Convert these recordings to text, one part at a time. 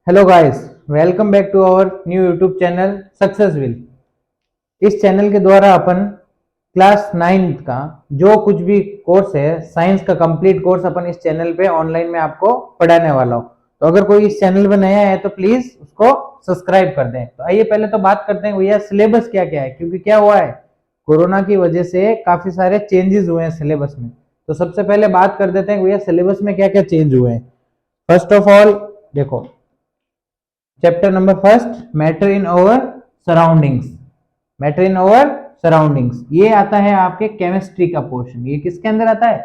Hello guys, welcome back to our new YouTube channel Successville. इस channel के द्वारा अपन class 9th का जो कुछ भी कोर्स है, साइंस का कंप्लीट कोर्स अपन इस चैनल पे ऑनलाइन में आपको पढ़ाने वाला हूँ। तो अगर कोई इस चैनल पे नया है तो प्लीज उसको सब्सक्राइब कर दें। तो आइए पहले तो बात करते हैं भैया सिलेबस क्या क्या है, क्योंकि क्या हुआ है, कोरोना की वजह से काफी सारे चेंजेस हुए हैं सिलेबस में। तो सबसे पहले बात कर देते हैं भैया सिलेबस में क्या क्या चेंज हुए हैं। फर्स्ट ऑफ ऑल देखो, chapter number first, matter in over surroundings. Matter in over surroundings ये आता है आपके केमिस्ट्री का पोर्शन। ये किसके अंदर आता है?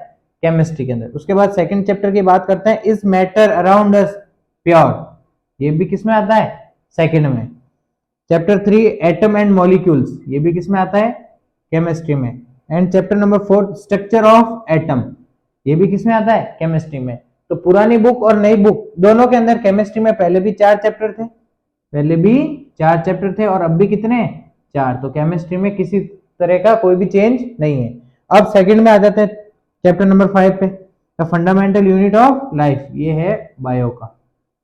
केमिस्ट्री के अंदर। उसके बाद सेकंड चैप्टर की बात करते हैं, is matter around us pure. ये भी किसमें आता है? सेकंड में। Chapter 3, atom and molecules. ये भी किसमें आता है? केमिस्ट्री में। And chapter number 4, structure of atom. ये भी किसमें आता है? केमिस्ट्री में। तो पुरानी बुक और नई बुक दोनों के अंदर केमिस्ट्री में पहले भी 4 चैप्टर थे, और अब भी कितने? 4। तो केमिस्ट्री में किसी तरह का कोई भी चेंज नहीं है। अब सेकंड में आ जाते हैं चैप्टर नंबर 5 पे, the fundamental unit of life. ये है बायो का।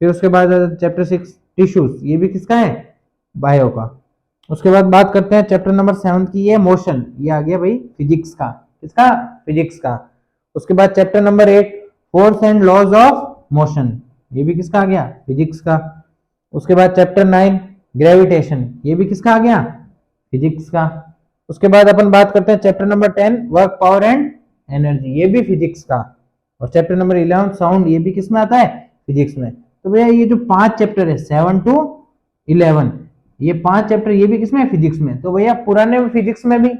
फिर उसके बाद चैप्टर 6, टिश्यूज। ये भी किसका है? बायो का। उसके बाद बात करते हैं चैप्टर नंबर 7 की, ये मोशन। ये आ गया भाई फिजिक्स का। किसका? फिजिक्स का। उसके बाद chapter number 8, force and laws of motion. ये भी किसका आ गया? फिजिक्स का। उसके बाद चैप्टर 9, ग्रेविटेशन। ये भी किसका आ गया? फिजिक्स का। उसके बाद अपन बात करते हैं chapter number 10, work power and energy. ये भी फिजिक्स का। और चैप्टर नंबर 11, साउंड। ये भी किसमें आता है? फिजिक्स में। तो भैया ये जो 5 चैप्टर है 7 to 11, ये 5 चैप्टर ये भी किसमें है? फिजिक्स में। तो भैया पुराने फिजिक्स में भी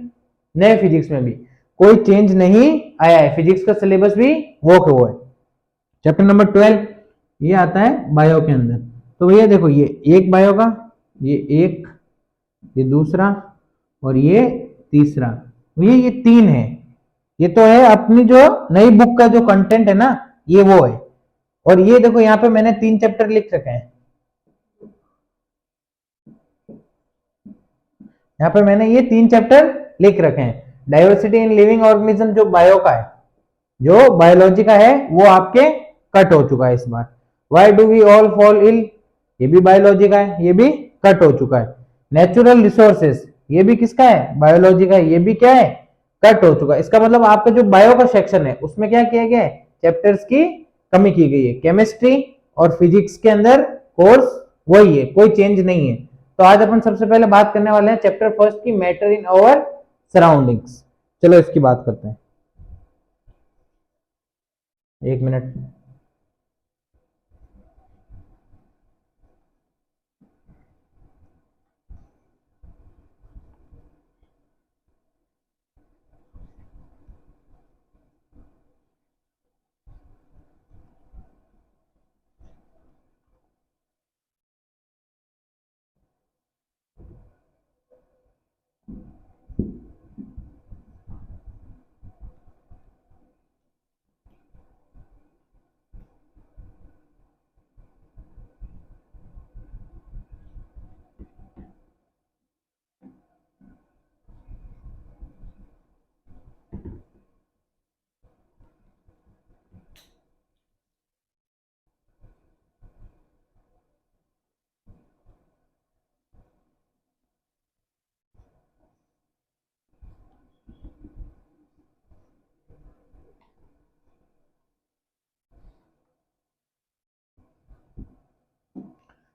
नए फिजिक्स में भी कोई चेंज नहीं आया है। फिजिक्स का सिलेबस भी वो के वो है। चैप्टर नंबर 12 ये आता है बायो के अंदर। तो भैया देखो, ये एक बायो का, ये एक, ये दूसरा और ये तीसरा। भैया ये 3 है। ये तो है अपनी जो नई बुक का जो कंटेंट है ना, ये वो है। और ये देखो यहाँ पे मैंने 3 चैप्टर लिख रखे हैं। यहाँ पे मैंने ये 3 चैप्टर लिख रखे हैं। डाइवर्सिटी इन लिविंग ऑर्गेनिज्म जो बायो का है, जो बायोलॉजी का है, वो आपके कट हो चुका है इस बार। Why do we all fall ill, ये भी बायोलॉजी का है, ये भी कट हो चुका है। नेचुरल रिसोर्सेस, ये भी किसका है? बायोलॉजी का है, ये भी क्या है? कट हो चुका है। इसका मतलब आपका जो बायो का सेक्शन है उसमें क्या किया गया है? चैप्टर्स की कमी की गई है। केमिस्ट्री और फिजिक्स के अंदर कोर्स वही है, कोई चेंज नहीं है। तो आज अपन सबसे पहले बात करने वाले हैं चैप्टर फर्स्ट की, मैटर इन आवर सराउंडिंग्स। चलो इसकी बात करते हैं। एक मिनट।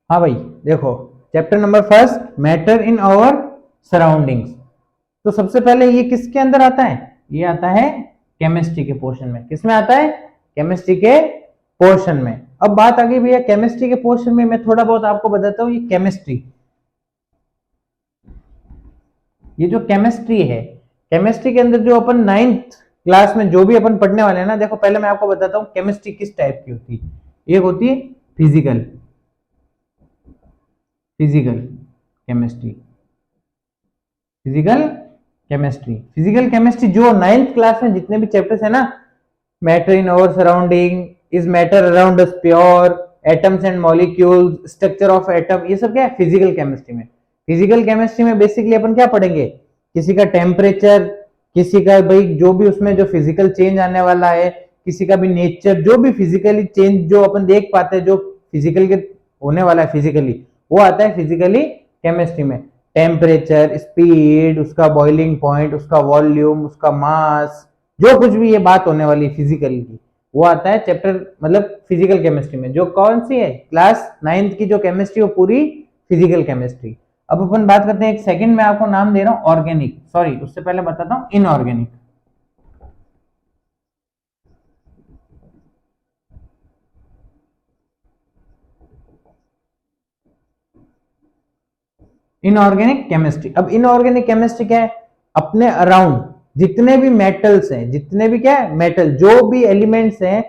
हाँ भाई देखो, chapter number first, matter in our surroundings. तो सबसे पहले ये किसके अंदर आता है? ये आता है केमिस्ट्री के पोर्शन में। किसमें आता है? केमिस्ट्री के पोर्शन में। अब बात आ गई भैया केमिस्ट्री के पोर्शन में, मैं थोड़ा बहुत आपको बताता हूँ। ये केमिस्ट्री, ये जो केमिस्ट्री है, केमिस्ट्री के अंदर जो अपन 9th क्लास में जो भी अपन पढ़ने वाले हैं ना, देखो पहले मैं आपको बताता हूँ केमिस्ट्री किस टाइप की होती है। एक होती है physical, physical chemistry, physical chemistry. Physical chemistry जो 9th क्लास में जितने भी चैप्टर्स है ना, matter in our surrounding, is matter around us pure, atoms and molecules, structure of atom, ये सब क्या है? फिजिकल केमिस्ट्री में। फिजिकल केमिस्ट्री में बेसिकली अपन क्या पढ़ेंगे? किसी का टेम्परेचर, किसी का भाई जो भी उसमें जो फिजिकल चेंज आने वाला है, किसी का भी नेचर, जो भी फिजिकली चेंज जो अपन देख पाते हैं, जो फिजिकल के होने वाला है फिजिकली, वो आता है फिजिकली केमिस्ट्री में। टेम्परेचर, स्पीड, उसका बॉइलिंग पॉइंट, उसका वॉल्यूम, उसका मास, जो कुछ भी ये बात होने वाली फिजिकल की, वो आता है चैप्टर मतलब फिजिकल केमिस्ट्री में। जो कौन सी है, क्लास 9th की जो केमिस्ट्री, वो पूरी फिजिकल केमिस्ट्री। अब अपन बात करते हैं, एक सेकंड में आपको नाम दे रहा हूं ऑर्गेनिक, सॉरी उससे पहले बताता हूं इनऑर्गेनिक। Inorganic chemistry. अब इनऑर्गेनिक केमिस्ट्री क्या है, अपने अराउंड जितने भी मेटल्स हैं, जितने भी क्या है मेटल, जो भी एलिमेंट्स हैं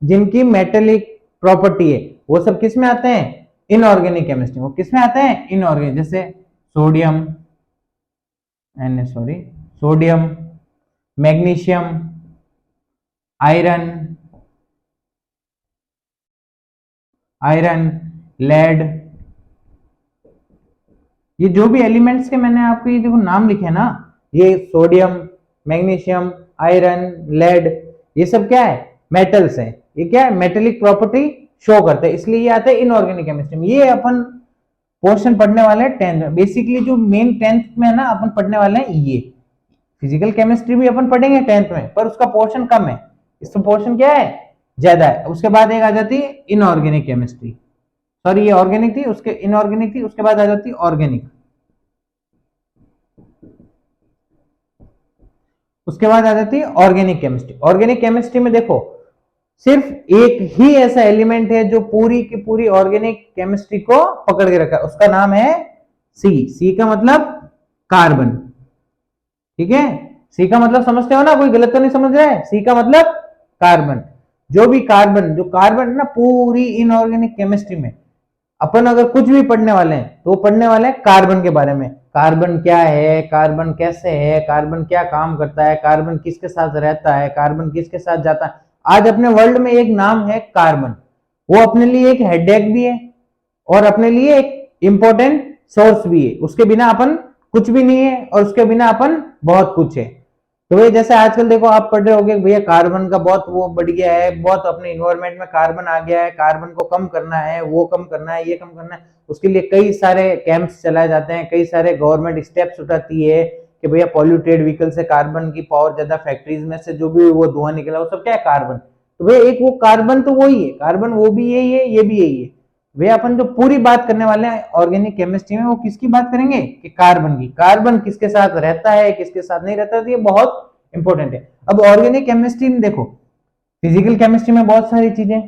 जिनकी मेटेलिक प्रॉपर्टी है, वो सब किस में आते हैं, इनऑर्गेनिक केमिस्ट्री। वो किस में आते हैं, इनऑर्गेनिक। जैसे sodium, sorry sodium, magnesium, iron, lead, ये जो भी एलिमेंट्स के मैंने आपको ये देखो नाम लिखे ना, ये सोडियम, मैग्नीशियम, आयरन, लेड, ये सब क्या है, मेटल्स हैं। ये क्या है, मेटेलिक प्रॉपर्टी शो करते हैं, इसलिए ये आते हैं इनऑर्गेनिक केमिस्ट्री में। ये अपन पोर्शन पढ़ने वाले हैं 10th में। बेसिकली जो मेन 10th में है ना अपन पढ़ने वाले हैं, ये फिजिकल केमिस्ट्री भी अपन पढ़ेंगे 10th में, पर उसका पोर्शन कम है, इसका पोर्शन क्या है, ज्यादा है। उसके बाद एक आ जाती है इनऑर्गेनिक केमिस्ट्री, सॉरी ये ऑर्गेनिक थी, उसके इनऑर्गेनिक थी, उसके बाद आ जाती है ऑर्गेनिक। उसके बाद आ जाती है ऑर्गेनिक केमिस्ट्री। ऑर्गेनिक केमिस्ट्री में देखो सिर्फ एक ही ऐसा एलिमेंट है जो पूरी की पूरी ऑर्गेनिक केमिस्ट्री को पकड़ के रखा है, उसका नाम है सी। सी का मतलब कार्बन, ठीक है। सी का मतलब समझते हो ना, कोई गलत तो नहीं समझ रहा है। सी का मतलब कार्बन। जो भी कार्बन, जो कार्बन है ना पूरी इनऑर्गेनिक केमिस्ट्री में, अपन अगर कुछ भी पढ़ने वाले हैं तो पढ़ने वाले हैं कार्बन के बारे में। कार्बन क्या है, कार्बन कैसे है, कार्बन क्या काम करता है, कार्बन किसके साथ रहता है, कार्बन किसके साथ जाता है। आज अपने वर्ल्ड में एक नाम है कार्बन, वो अपने लिए एक हेडेक भी है और अपने लिए एक इंपॉर्टेंट सोर्स भी है। उसके बिना अपन कुछ भी नहीं है और उसके बिना अपन बहुत कुछ है। तो भाई जैसे आजकल देखो आप पढ़ रहे होगे भैया कार्बन का बहुत वो बढ़ गया है, बहुत अपने इन्वायरमेंट में कार्बन आ गया है, कार्बन को कम करना है, वो कम करना है, ये कम करना है। उसके लिए कई सारे कैंप्स चलाए जाते हैं, कई सारे गवर्नमेंट स्टेप्स उठाती है कि भैया पॉल्यूटेड व्हीकल से कार्बन की पावर ज्यादा, फैक्ट्रीज में से जो भी वो धुआं निकला वो सब क्या है, कार्बन। तो भैया एक वो कार्बन तो वही है, कार्बन वो भी यही है, ये भी यही है। वे अपन जो पूरी बात करने वाले हैं ऑर्गेनिक केमिस्ट्री में, वो किसकी बात करेंगे कि कार्बन की। कार्बन किसके साथ रहता है, किसके साथ नहीं रहता, तो ये बहुत इंपॉर्टेंट है। अब ऑर्गेनिक केमिस्ट्री में देखो, फिजिकल केमिस्ट्री में बहुत सारी चीजें,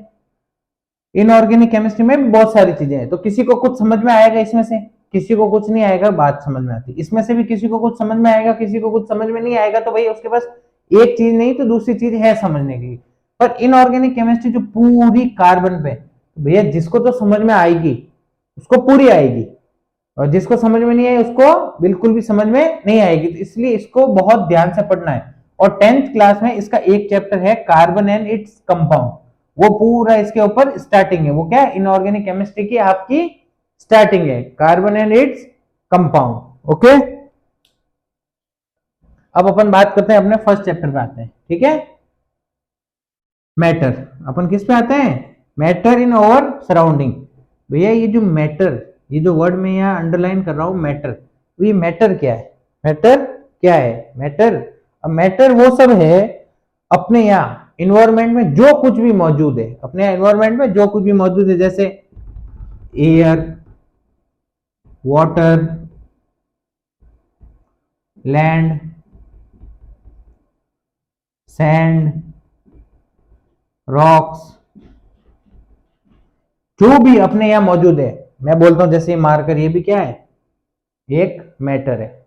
इनऑर्गेनिक केमिस्ट्री में भी बहुत सारी चीजें हैं। तो किसी को कुछ समझ में आएगा इसमें से, किसी को कुछ नहीं आएगा, बात समझ में आती। इसमें से भी किसी को कुछ समझ में आएगा, किसी को कुछ समझ में नहीं आएगा, तो भाई उसके पास एक चीज नहीं तो दूसरी चीज है समझने के लिए। पर इनऑर्गेनिक केमिस्ट्री जो पूरी कार्बन पे, भैया जिसको तो समझ में आएगी उसको पूरी आएगी, और जिसको समझ में नहीं आए उसको बिल्कुल भी समझ में नहीं आएगी। तो इसलिए इसको बहुत ध्यान से पढ़ना है। और 10th क्लास में इसका एक चैप्टर है कार्बन एंड इट्स कंपाउंड, वो पूरा इसके ऊपर स्टार्टिंग है। वो क्या है, इनऑर्गेनिक केमिस्ट्री की आपकी स्टार्टिंग है, carbon and its compound. Okay, अब अपन बात करते हैं अपने फर्स्ट चैप्टर पे आते हैं, ठीक है। मैटर, अपन किस पे आते हैं, मैटर इन आवर सराउंडिंग। भैया ये जो मैटर, ये जो वर्ड में यहाँ अंडरलाइन कर रहा हूं मैटर, तो ये मैटर क्या है, मैटर क्या है, मैटर। अब मैटर वो सब है अपने यहाँ इन्वायरमेंट में जो कुछ भी मौजूद है, अपने यहाँ इन्वायरमेंट में जो कुछ भी मौजूद है, जैसे air, water, land, sand, rocks, जो भी अपने यहाँ मौजूद है। मैं बोलता हूं जैसे मार्कर, ये भी क्या है, एक मैटर है।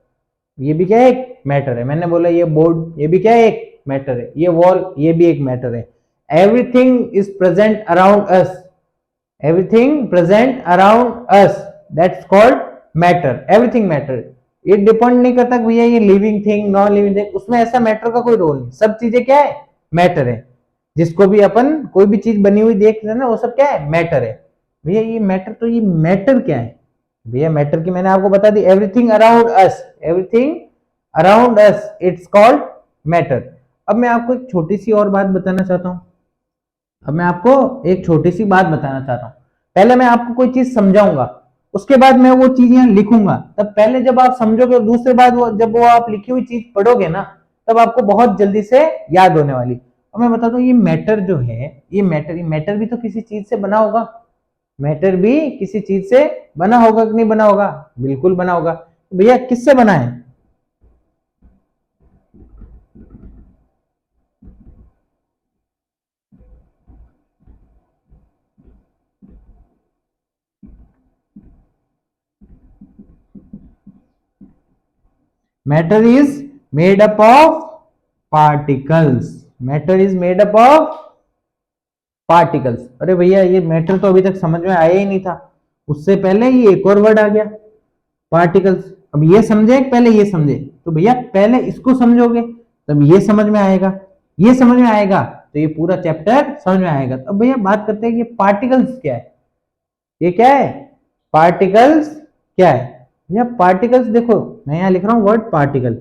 ये भी क्या है, एक मैटर है। मैंने बोला ये बोर्ड, ये भी क्या है, एक मैटर है। ये वॉल, ये भी एक मैटर है। Everything is present around us, everything present around us, that's called matter. Everything matter. ये डिपेंड नहीं करता कि भैया ये living thing, non living thing, उसमें ऐसा मैटर का कोई रोल नहीं। सब चीजें क्या है, मैटर है। जिसको भी अपन कोई भी चीज बनी हुई देख रहे हैं ना, वो सब क्या है, मैटर है। भैया ये मैटर, तो ये मैटर क्या है, भैया मैटर की मैंने आपको बता दी, everything around us, everything around us it's called matter. अब मैं आपको एक छोटी सी और बात बताना चाहता हूं, अब मैं आपको एक छोटी सी बात बताना चाहता हूं। पहले मैं आपको कोई चीज समझाऊंगा, उसके बाद मैं वो चीज यहाँ लिखूंगा, तब पहले जब आप समझोगे और दूसरे बाद जब वो आप लिखी हुई चीज पढ़ोगे ना, तब आपको बहुत जल्दी से याद होने वाली। और मैं बता दूं, ये मैटर जो है, ये मैटर भी तो किसी चीज से बना होगा, मैटर भी किसी चीज से बना होगा कि नहीं बना होगा? बिल्कुल बना होगा। भैया किससे बना है? Matter is made up of particles. Matter is made up of particles. अरे भैया ये मैटर तो अभी तक समझ में आया ही नहीं था, उससे पहले ये एक और वर्ड आ गया, पार्टिकल्स। अब ये समझे पहले ये समझे? तो भैया पहले इसको समझोगे तब ये समझ में आएगा, ये समझ में आएगा तो ये पूरा चैप्टर समझ में आएगा। अब भैया बात करते हैं कि पार्टिकल्स क्या है। ये क्या है? पार्टिकल्स क्या है? भैया पार्टिकल्स देखो, मैं यहां लिख रहा हूं वर्ड पार्टिकल,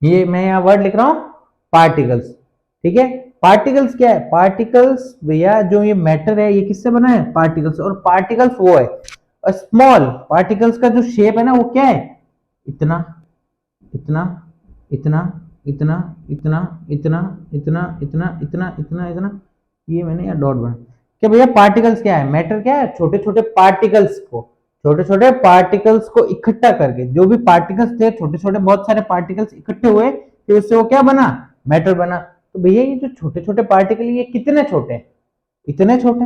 ये मैं यहां वर्ड लिख रहा हूं पार्टिकल्स, ठीक है। पार्टिकल्स क्या है? पार्टिकल्स भैया जो ये मैटर है ये किससे बना है? पार्टिकल्स। और पार्टिकल्स वो है स्मॉल, पार्टिकल्स का जो शेप है ना वो क्या है? इतना इतना इतना इतना इतना इतना इतना इतना इतना इतना इतना, ये मैंने यहाँ डॉट बना क्या भैया? पार्टिकल्स क्या है? मैटर क्या है? छोटे छोटे पार्टिकल्स को, छोटे छोटे पार्टिकल्स को इकट्ठा करके, जो भी पार्टिकल्स थे छोटे छोटे बहुत सारे पार्टिकल्स इकट्ठे हुए, फिर उससे वो क्या बना? मैटर बना। तो भैया ये जो छोटे छोटे पार्टिकल ये कितने छोटे हैं? इतने छोटे,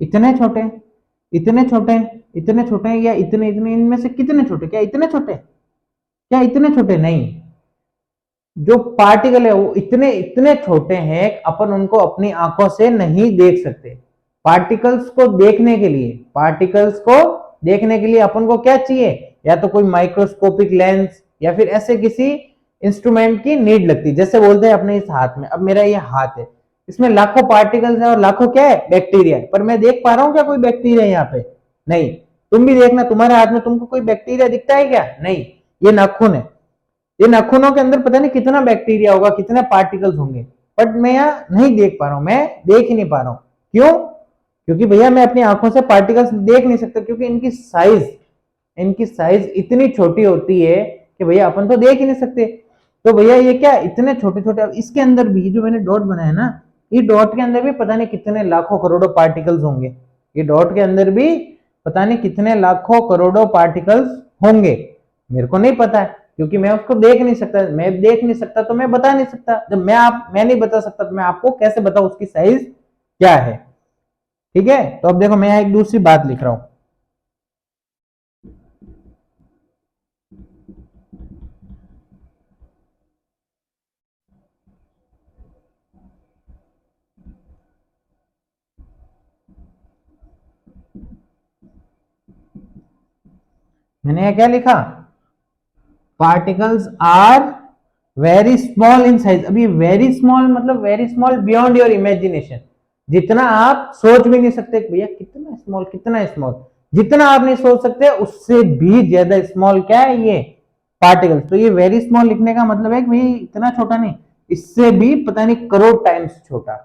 इतने छोटे, इतने छोटे, इतने छोटे, या इतने इतने, इनमें से कितने छोटे? क्या इतने छोटे? क्या इतने छोटे? नहीं, जो पार्टिकल है वो इतने इतने छोटे हैं अपन उनको अपनी आंखों से नहीं देख सकते। पार्टिकल्स को देखने के लिए, पार्टिकल्स को देखने के लिए अपन को क्या चाहिए? या तो कोई माइक्रोस्कोपिक लेंस या फिर ऐसे किसी इंस्ट्रूमेंट की नीड लगती है। जैसे बोलते हैं अपने इस हाथ में, अब मेरा ये हाथ है, इसमें लाखों पार्टिकल्स है और लाखों क्या है? बैक्टीरिया है। पर मैं देख पा रहा हूं क्या कोई बैक्टीरिया यहाँ पे? नहीं। तुम भी देखना, तुम्हारे हाथ में तुमको कोई बैक्टीरिया दिखता है क्या? नहीं। ये नाखून है, ये नाखूनों के अंदर पता नहीं कितना बैक्टीरिया होगा, कितने पार्टिकल्स होंगे, बट मैं यहाँ नहीं देख पा रहा हूं, मैं देख ही नहीं पा रहा हूं। क्यों? क्योंकि भैया मैं अपनी आंखों से पार्टिकल्स देख नहीं सकता, क्योंकि इनकी साइज इतनी छोटी होती है कि भैया अपन तो देख ही नहीं सकते। तो भैया ये क्या इतने छोटे छोटे, अब इसके अंदर भी जो मैंने डॉट बनाया ना, ये डॉट के अंदर भी पता नहीं कितने लाखों करोड़ों पार्टिकल्स होंगे, ये डॉट के अंदर भी पता नहीं कितने लाखों करोड़ों पार्टिकल्स होंगे। मेरे को नहीं पता है, क्योंकि मैं उसको देख नहीं सकता। मैं देख नहीं सकता तो मैं बता नहीं सकता। जब मैं नहीं बता सकता तो मैं आपको कैसे बताऊं उसकी साइज क्या है? ठीक है। तो अब देखो मैं एक दूसरी बात लिख रहा हूं, मैंने यह क्या लिखा? Particles are very small in size. अभी वेरी स्मॉल मतलब very small beyond your imagination, जितना आप सोच भी नहीं सकते भैया कितना स्मॉल, कितना स्मॉल, जितना आप नहीं सोच सकते उससे भी ज्यादा स्मॉल क्या है ये? पार्टिकल्स। तो ये वेरी स्मॉल लिखने का मतलब है कि भाई इतना छोटा नहीं, इससे भी पता नहीं करोड़ टाइम्स छोटा,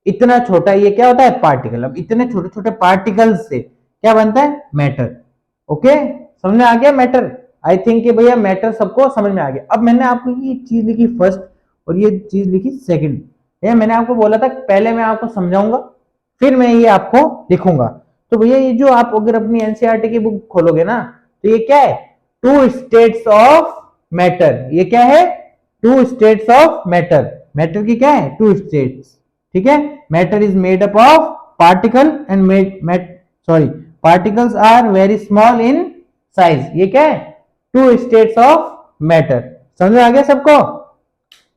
इतना छोटा ये क्या होता है? पार्टिकल। अब इतने छोटे छोटे पार्टिकल्स से क्या बनता है? मैटर। ओके, समझ में आ गया मैटर? आई थिंक कि भैया मैटर सबको समझ में आ गया। अब मैंने आपको ये चीज लिखी फर्स्ट और ये चीज लिखी सेकंड। भैया मैंने आपको बोला था पहले मैं आपको समझाऊंगा फिर मैं ये आपको लिखूंगा। तो भैया ये जो आप अगर अपनी एनसीईआरटी की बुक खोलोगे ना, तो ये क्या है? Two states of matter. ये क्या है? Two states of matter. Matter की क्या है? Two states. ठीक है। Matter is made up of particle and sorry, particles are very small in size. ये क्या है? Two states of matter. समझ में आ गया सबको?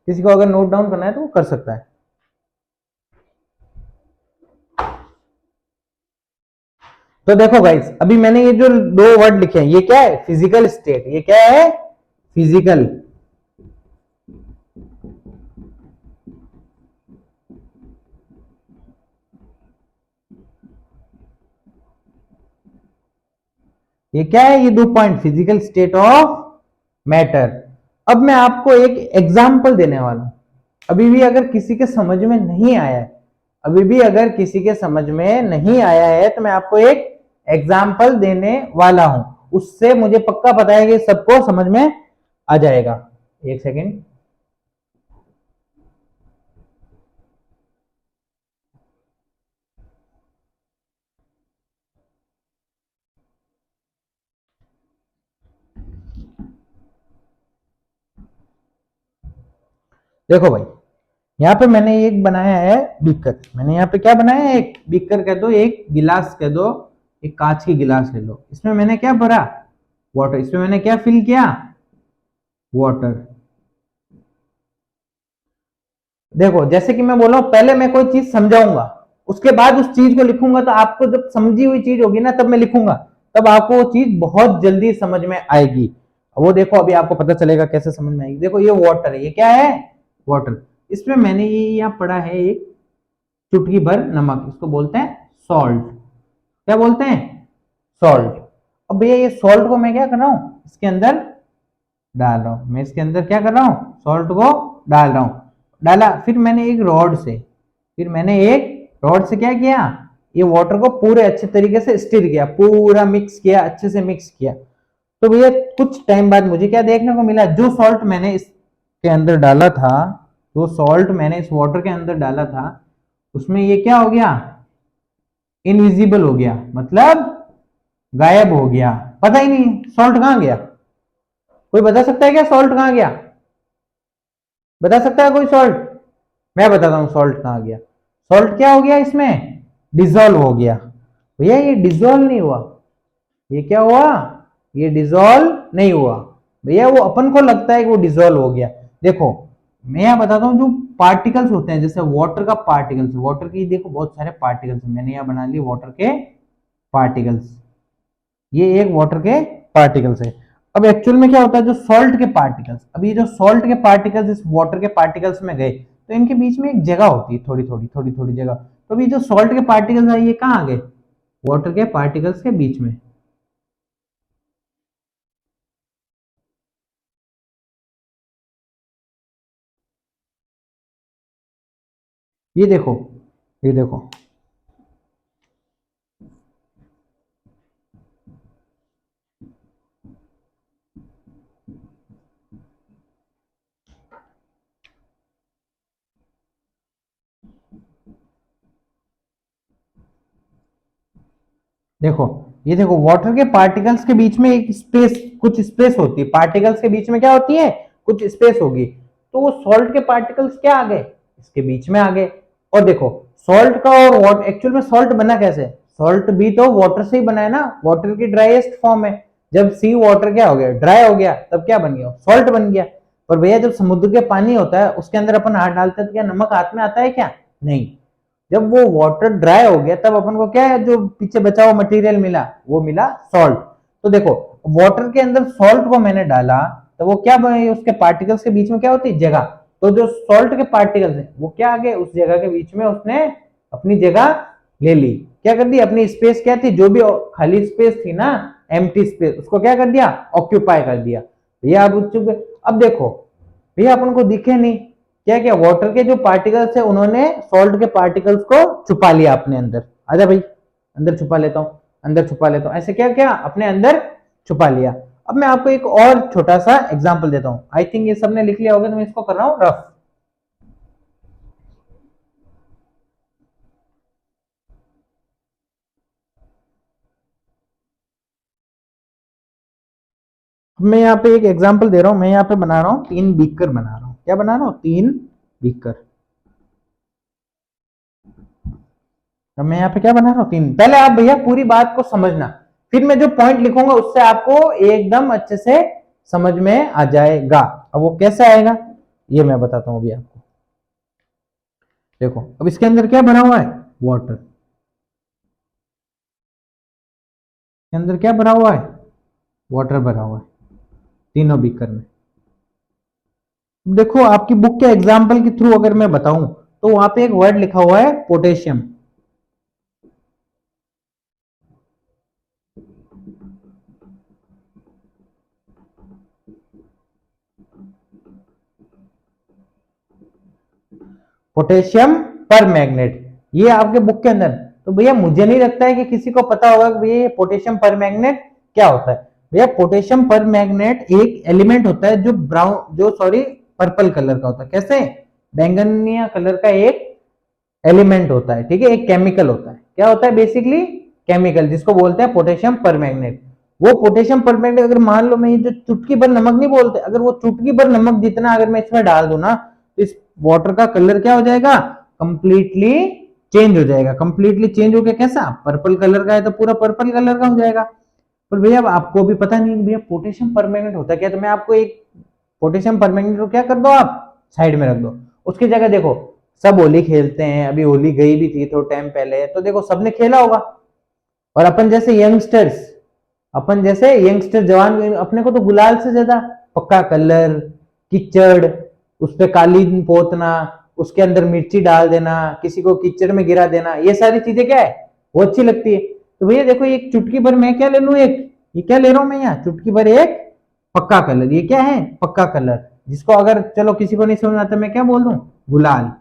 किसी को अगर नोट डाउन करना है तो वो कर सकता है। तो देखो गाइस, अभी मैंने ये जो दो वर्ड लिखे हैं, ये क्या है? Physical state. ये क्या है? फिजिकल। ये क्या है? ये दो point, physical state of matter. अब मैं आपको एक एग्जाम्पल देने वाला हूं। अभी भी अगर किसी के समझ में नहीं आया है अभी भी अगर किसी के समझ में नहीं आया है तो मैं आपको एक एग्जाम्पल देने वाला हूं, उससे मुझे पक्का पता है कि सबको समझ में आ जाएगा। एक सेकेंड। देखो भाई, यहाँ पे मैंने एक बनाया है बीकर। मैंने यहाँ पे क्या बनाया है, एक बीकर कह दो, एक गिलास कह दो, एक कांच की गिलास ले लो। इसमें मैंने क्या भरा, वाटर। इसमें मैंने क्या फिल किया, वाटर। देखो जैसे कि मैं बोला हूं, पहले मैं कोई चीज समझाऊंगा, उसके बाद उस चीज को लिखूंगा, तो आपको जब समझी हुई चीज होगी ना तब मैं लिखूंगा, तब आपको वो चीज बहुत जल्दी समझ में आएगी। वो देखो अभी आपको पता चलेगा कैसे समझ में आएगी। देखो ये वाटर है, ये क्या है, वाटर। इसमें मैंने ये यहाँ पड़ा है एक चुटकी भर नमक, इसको बोलते हैं सॉल्ट। क्या बोलते हैं, सॉल्ट। अब भैया ये सॉल्ट को मैं क्या कर रहा हूं, इसके अंदर डाल रहा हूं। मैं इसके अंदर क्या कर रहा हूं, सॉल्ट को डाल रहा हूं। डाला, फिर मैंने एक रॉड से, क्या किया, ये वाटर को पूरे अच्छे तरीके से स्टिर किया, पूरा मिक्स किया, अच्छे से मिक्स किया। तो भैया कुछ टाइम बाद मुझे क्या देखने को मिला, जो सॉल्ट मैंने इसके अंदर डाला था, जो सॉल्ट मैंने इस वाटर के अंदर डाला था, उसमें ये क्या हो गया, इनविजिबल हो गया, मतलब गायब हो गया। पता ही नहीं सॉल्ट कहां गया। कोई बता सकता है क्या सॉल्ट कहां गया, बता सकता है कोई सॉल्ट। मैं बताता हूं सॉल्ट कहां गया। सॉल्ट क्या हो गया, इसमें डिजोल्व हो गया। भैया ये डिजोल्व नहीं हुआ, ये क्या हुआ, ये डिजोल्व नहीं हुआ। भैया वो अपन को लगता है कि वो डिजोल्व हो गया। देखो मैं यहां बताता हूं, जो पार्टिकल्स होते हैं, जैसे वाटर का पार्टिकल्स, वाटर की देखो बहुत सारे पार्टिकल्स, मैंने यहां बना लिए वाटर के पार्टिकल्स। ये एक वाटर के पार्टिकल्स है। अब एक्चुअल में क्या होता है, जो सॉल्ट के पार्टिकल्स, अब ये जो सॉल्ट के पार्टिकल्स इस वाटर के पार्टिकल्स में गए, तो इनके बीच में एक जगह होती है, थोड़ी थोड़ी जगह। तो अभी जो सॉल्ट के पार्टिकल्स है, ये कहाँ आ गए, वाटर के पार्टिकल्स के बीच में। ये देखो, ये देखो, देखो, ये देखो, वाटर के पार्टिकल्स के बीच में एक स्पेस, कुछ स्पेस होती है, पार्टिकल्स के बीच में क्या होती है, कुछ स्पेस होगी। तो वो सॉल्ट के पार्टिकल्स क्या आ गए, इसके बीच में आ गए। और देखो सॉल्ट का और वाटर, एक्चुअल में सॉल्ट बना कैसे, सॉल्ट भी तो वाटर से ही बना है ना, वाटर की ड्राइएस्ट फॉर्म है। जब सी वाटर क्या हो गया, ड्राई हो गया, तब क्या बन गया, सॉल्ट बन गया। पर भैया जब समुद्र के पानी होता है, उसके अंदर अपन हाथ डालते हैं तो क्या नमक हाथ में आता है क्या, नहीं। जब वो वाटर ड्राई हो गया, तब अपन को क्या है, जो पीछे बचा हुआ मटेरियल मिला, वो मिला सॉल्ट। तो देखो वाटर के अंदर सॉल्ट को मैंने डाला, तो वो क्या बने, उसके पार्टिकल्स के बीच में क्या होती है, जगह। तो जो सॉल्ट के पार्टिकल्स है वो क्या आ गए, उस जगह के बीच में उसने अपनी जगह ले ली। क्या कर दी, अपनी स्पेस क्या थी, जो भी खाली स्पेस थी ना, एम्प्टी स्पेस, उसको क्या कर दिया, ऑक्यूपाई कर दिया। भैया अब देखो, भैया अपन को दिखे नहीं, क्या क्या, वाटर के जो पार्टिकल्स है उन्होंने सॉल्ट के पार्टिकल्स को छुपा लिया अपने अंदर। आजा भाई, अंदर छुपा लेता हूं, अंदर छुपा लेता हूं, ऐसे क्या क्या अपने अंदर छुपा लिया। अब मैं आपको एक और छोटा सा एग्जांपल देता हूं। आई थिंक ये सबने लिख लिया होगा, तो मैं इसको कर रहा हूं रफ। मैं यहाँ पे एक एग्जांपल दे रहा हूं, मैं यहाँ पे बना रहा हूं तीन बीकर बना रहा हूं। क्या बना रहा हूं, तीन बीकर। अब मैं यहाँ पे क्या बना रहा हूँ, तीन। पहले आप भैया पूरी बात को समझना, फिर मैं जो पॉइंट लिखूंगा उससे आपको एकदम अच्छे से समझ में आ जाएगा। अब वो कैसे आएगा, ये मैं बताता हूँ अभी आपको। देखो अब इसके अंदर क्या भरा हुआ है, वाटर। के अंदर क्या भरा हुआ है, वाटर भरा हुआ है, तीनों बीकर में। देखो आपकी बुक के एग्जाम्पल के थ्रू अगर मैं बताऊं, तो वहां पे एक वर्ड लिखा हुआ है पोटेशियम। पोटेशियम पर मैग्नेट। ये आपके बुक के अंदर। तो भैया मुझे नहीं लगता है कि किसी को पता होगा कि भैया ये पोटेशियम परमैंगनेट क्या होता है। भैया पोटेशियम परमैंगनेट एक एलिमेंट होता है जो पर्पल कलर का होता है। कैसे? बैंगनिया कलर का एक एलिमेंट होता है, ठीक है, एक केमिकल होता है। क्या होता है? बेसिकली केमिकल, जिसको बोलते हैं पोटेशियम परमैंगनेट। वो पोटेशियम परमैंगनेट अगर मान लो मैं ये जो चुटकी भर नमक नहीं बोलते, अगर वो चुटकी भर नमक जितना अगर मैं इसमें डाल दूं ना, तो इस वाटर का कलर क्या हो जाएगा? कंप्लीटली चेंज हो जाएगा। कंप्लीटली चेंज हो गया कैसा? पर्पल कलर का है तो पूरा पर्पल कलर का हो जाएगा। पर भैया अब आपको भी पता नहीं भैया पोटेशियम परमैंगनेट होता क्या, तो मैं आपको एक पोटेशियम परमैंगनेट को क्या कर दो, आप साइड में रख दो। उसकी जगह देखो सब होली खेलते हैं, अभी होली गई भी थी थोड़ा टाइम पहले, तो देखो सबने खेला होगा। और अपन जैसे यंगस्टर जवान, अपने को तो गुलाल से ज्यादा पक्का कलर, कीचड़, उस पर कालीन पोतना, उसके अंदर मिर्ची डाल देना, किसी को कीचड़ में गिरा देना, ये सारी चीजें क्या है, वो अच्छी लगती है। तो भैया देखो एक चुटकी भर मैं क्या ले लू, एक ये क्या ले रहा हूं मैं यहाँ, चुटकी भर एक पक्का कलर। ये क्या है? पक्का कलर, जिसको अगर चलो किसी को नहीं समझ आता मैं क्या बोल दूं, गुलाल।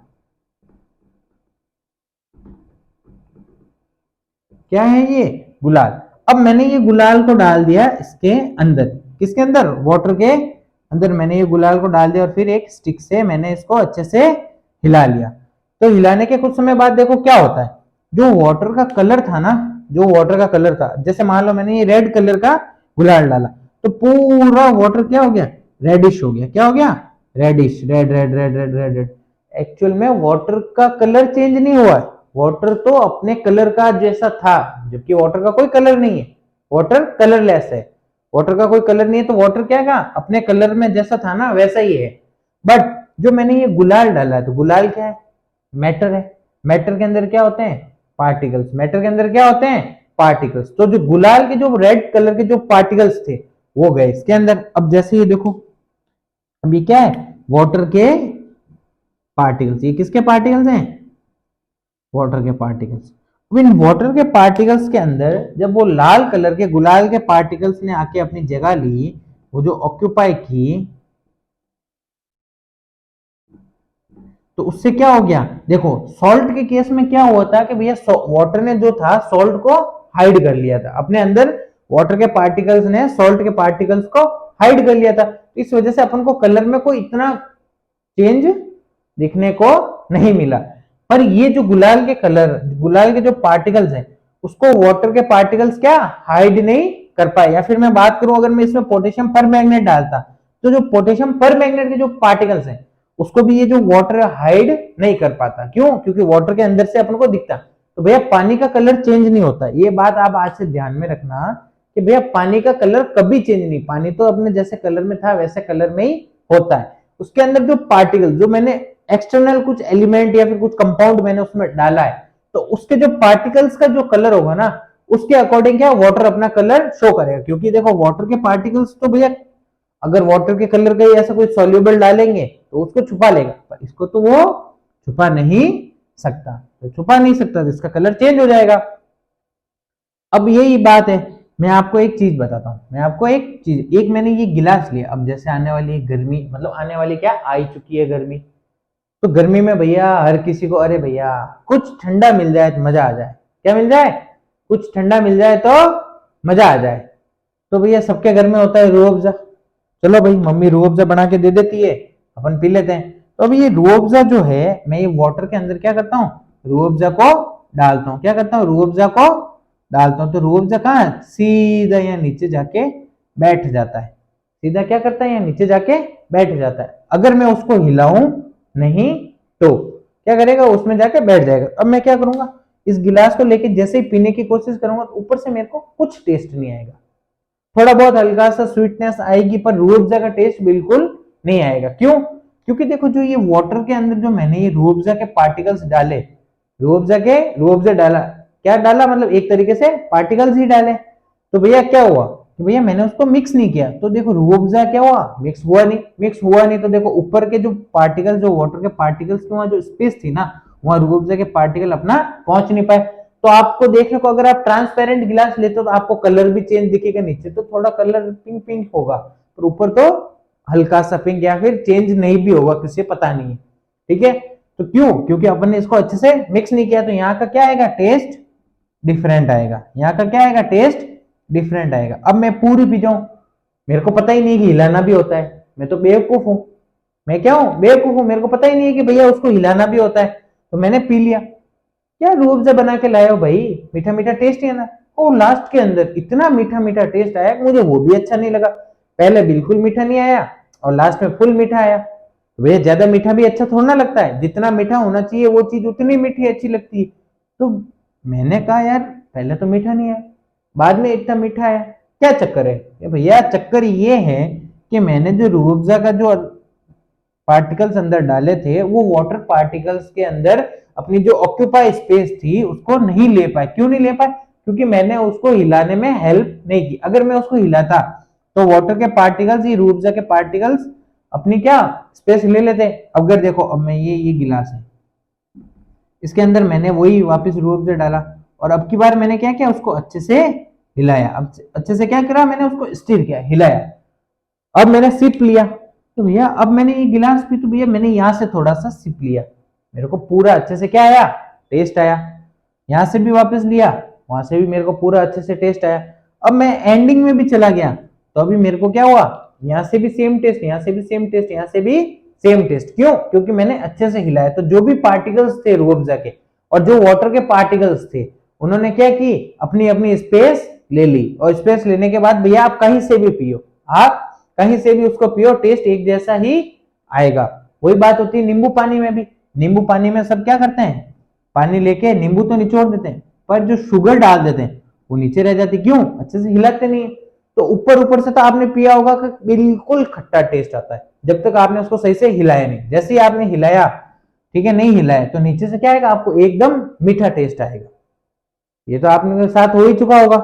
क्या है ये? गुलाल। अब मैंने ये गुलाल को डाल दिया इसके अंदर, किसके अंदर? वाटर के अंदर मैंने ये गुलाल को डाल दिया और फिर एक स्टिक से मैंने इसको अच्छे से हिला लिया। तो हिलाने के कुछ समय बाद देखो क्या होता है, जो वाटर का कलर था ना, जो वाटर का कलर था, जैसे मान लो मैंने ये रेड कलर का गुलाल डाला, तो पूरा वाटर क्या हो गया? रेडिश हो गया। क्या हो गया? Reddish, red red red red red red. Actual में वाटर का कलर चेंज नहीं हुआ है, वाटर तो अपने कलर का जैसा था, जबकि वाटर का कोई कलर नहीं है, वाटर कलरलेस है। वाटर का कोई कलर नहीं है तो वाटर क्या है? अपने कलर में जैसा था ना वैसा ही है। बट जो मैंने ये गुलाल डाला है, तो गुलाल क्या है? मैटर है। मैटर के अंदर क्या होते हैं? पार्टिकल्स। मैटर के अंदर क्या होते हैं? पार्टिकल्स। तो जो गुलाल के जो रेड कलर के जो पार्टिकल्स थे वो गए इसके अंदर। अब जैसे ये देखो, अभी क्या है? वाटर के पार्टिकल्स। ये किसके पार्टिकल्स हैं? वाटर के पार्टिकल्स। अब इन वाटर के पार्टिकल्स के अंदर जब वो लाल कलर के गुलाल के पार्टिकल्स ने आके अपनी जगह ली, वो जो ऑक्यूपाई की, तो उससे क्या हो गया? देखो सॉल्ट के केस में क्या हुआ था कि भैया वाटर ने जो था सॉल्ट को हाइड कर लिया था अपने अंदर। वाटर के पार्टिकल्स ने सॉल्ट के पार्टिकल्स को हाइड कर लिया था, इस वजह से अपन को कलर में कोई इतना चेंज दिखने को नहीं मिला। पर ये जो गुलाल के जो पार्टिकल्स हैं, उसको वाटर के पार्टिकल्स क्या हाइड नहीं कर पाए। या फिर मैं बात करूं, अगर मैं इसमें पोटेशियम परमैंगनेट डालता, तो जो पोटेशियम परमैंगनेट के जो पार्टिकल्स हैं उसको भी ये जो वाटर हाइड नहीं कर पाता। क्यों? क्योंकि वाटर के अंदर से अपन को दिखता। तो भैया पानी का कलर चेंज नहीं होता, ये बात आप आज से ध्यान में रखना कि भैया पानी का कलर कभी चेंज नहीं, पानी तो अपने जैसे कलर में था वैसे कलर में ही होता है। उसके अंदर जो पार्टिकल, जो मैंने एक्सटर्नल कुछ एलिमेंट या फिर कुछ कंपाउंड मैंने उसमें डाला है, तो उसके जो पार्टिकल्स का जो कलर होगा ना, उसके अकॉर्डिंग क्या वाटर अपना कलर शो करेगा। क्योंकि देखो वाटर के पार्टिकल्स तो भैया अगर वाटर के कलर का ऐसा कोई सॉल्युबल डालेंगे तो उसको छुपा लेगा, पर इसको तो वो छुपा नहीं सकता। तो छुपा नहीं सकता तो इसका कलर चेंज हो जाएगा। अब यही बात है, मैं आपको एक चीज बताता हूँ, मैं आपको एक चीज, एक मैंने ये गिलास लिया। अब जैसे आने वाली गर्मी, मतलब आने वाली क्या आ ही चुकी है गर्मी, तो गर्मी में भैया हर किसी को अरे भैया कुछ ठंडा मिल जाए तो मजा आ जाए। क्या मिल जाए? कुछ ठंडा मिल जाए तो मजा आ जाए। तो भैया सबके घर में होता है रूह अफ़ज़ा। चलो भाई मम्मी रूह अफ़ज़ा बना के दे देती है, अपन पी लेते हैं। तो अभी ये रूह अफ़ज़ा जो है, मैं ये वाटर के अंदर क्या करता हूँ, रूह अफ़ज़ा को डालता हूँ। क्या करता हूँ? रूह अफ़ज़ा को डालता हूँ। तो रूह अफ़ज़ा कहाँ है? सीधा यहाँ नीचे जाके बैठ जाता है। सीधा क्या करता है? यहाँ नीचे जाके बैठ जाता है। अगर मैं उसको हिलाऊं नहीं तो क्या करेगा? उसमें जाके बैठ जाएगा। अब मैं क्या करूंगा, इस गिलास को लेके जैसे ही पीने की कोशिश करूंगा तो ऊपर से मेरे को कुछ टेस्ट नहीं आएगा, थोड़ा बहुत हल्का सा स्वीटनेस आएगी, पर रूह अफ़ज़ा का टेस्ट बिल्कुल नहीं आएगा। क्यों? क्योंकि देखो जो ये वाटर के अंदर जो मैंने ये रूह अफ़ज़ा के पार्टिकल्स डाले, रूह अफ़ज़ा डाला, क्या डाला, मतलब एक तरीके से पार्टिकल्स ही डाले। तो भैया क्या हुआ कि भैया मैंने उसको मिक्स नहीं किया, तो देखो रूह अफ़ज़ा क्या हुआ, मिक्स हुआ नहीं। तो देखो ऊपर के जो पार्टिकल, जो वाटर के पार्टिकल्स की वहां जो स्पेस थी ना, वहां रूह अफ़ज़ा के पार्टिकल अपना पहुंच नहीं पाए। तो आपको देखने को, अगर आप ट्रांसपेरेंट गिलास लेते हो तो आपको कलर भी चेंज दिखेगा, नीचे तो थोड़ा कलर पिंक पिंक होगा, पर ऊपर तो हल्का सा पिंक, या फिर चेंज नहीं भी होगा, किसी पता नहीं है। ठीक है, तो क्यों? क्योंकि अपन ने इसको अच्छे से मिक्स नहीं किया, तो यहाँ का क्या आएगा? टेस्ट डिफरेंट आएगा। यहाँ का क्या आएगा? टेस्ट डिफरेंट आएगा। अब मैं पूरी पी जाऊं, मेरे को पता ही नहीं कि हिलाना भी होता है, मैं तो बेवकूफ हूं। मैं क्या हूं? बेवकूफ हूं। मेरे को पता ही नहीं है कि भैया उसको हिलाना भी होता है, तो मैंने पी लिया। क्या रूह अफ़ज़ा बना के लाए हो भाई, मीठा मीठा टेस्ट है ना। और लास्ट के अंदर इतना मीठा मीठा टेस्ट आया, मुझे वो भी अच्छा नहीं लगा। पहले बिल्कुल मीठा नहीं आया और लास्ट में फुल मीठा आया। तो भैया ज्यादा मीठा भी अच्छा थोड़ा ना लगता है, जितना मीठा होना चाहिए वो चीज उतनी मीठी अच्छी लगती है। तो मैंने कहा यार पहले तो मीठा नहीं आया, बाद में इतना मीठा आया, क्या चक्कर है? भैया चक्कर ये है कि मैंने जो रूह अफ़ज़ा का जो पार्टिकल्स अंदर डाले थे, वो वाटर पार्टिकल्स के अंदर अपनी जो ऑक्यूपाई स्पेस थी उसको नहीं ले पाए। क्यों नहीं ले पाए? क्योंकि मैंने उसको हिलाने में हेल्प नहीं की। अगर मैं उसको हिलाता तो वाटर के पार्टिकल्स, ये रूह अफ़ज़ा के पार्टिकल्स अपनी क्या स्पेस ले लेते। अगर देखो, अब मैं ये गिलास है, इसके अंदर मैंने वही वापस रूह अफ़ज़ा डाला, और अब की बार मैंने क्या किया? उसको अच्छे से हिलाया। अब अच्छे से क्या करा? मैंने उसको स्टिर किया, हिलाया। अब मैंने सिप लिया, तो भैया अब मैंने ये गिलास पी, तो भैया मैंने यहां से थोड़ा सा सिप लिया, मेरे को पूरा अच्छे से क्या आया? टेस्ट आया। यहां से भी वापस लिया, वहां से भी मेरे को पूरा अच्छे से टेस्ट आया। अब मैं एंडिंग में भी चला गया, तो अभी मेरे को क्या हुआ? यहां से भी सेम टेस्ट, यहां से भी सेम टेस्ट, यहां से भी सेम टेस्ट। क्यों? क्योंकि मैंने अच्छे से हिलाया। तो जो भी पार्टिकल्स थे रूह अफ़ज़ा के और जो वाटर के पार्टिकल्स थे, उन्होंने क्या की? अपनी अपनी स्पेस ले ली, और स्पेस लेने के बाद भैया आप कहीं से भी पियो, आप कहीं से भी उसको पियो, टेस्ट एक जैसा ही आएगा। वही बात होती है नींबू पानी में भी। नींबू पानी में सब क्या करते हैं? पानी लेके नींबू तो निचोड़ देते हैं, पर जो शुगर डाल देते हैं वो नीचे रह जाती। क्यों? अच्छे से हिलाते नहीं है। तो ऊपर ऊपर से तो आपने पिया होगा कि बिल्कुल खट्टा टेस्ट आता है, जब तक आपने उसको सही से हिलाया नहीं। जैसे ही आपने हिलाया, ठीक है, नहीं हिलाया, तो नीचे से क्या आएगा? आपको एकदम मीठा टेस्ट आएगा। ये तो आपके साथ हो ही चुका होगा।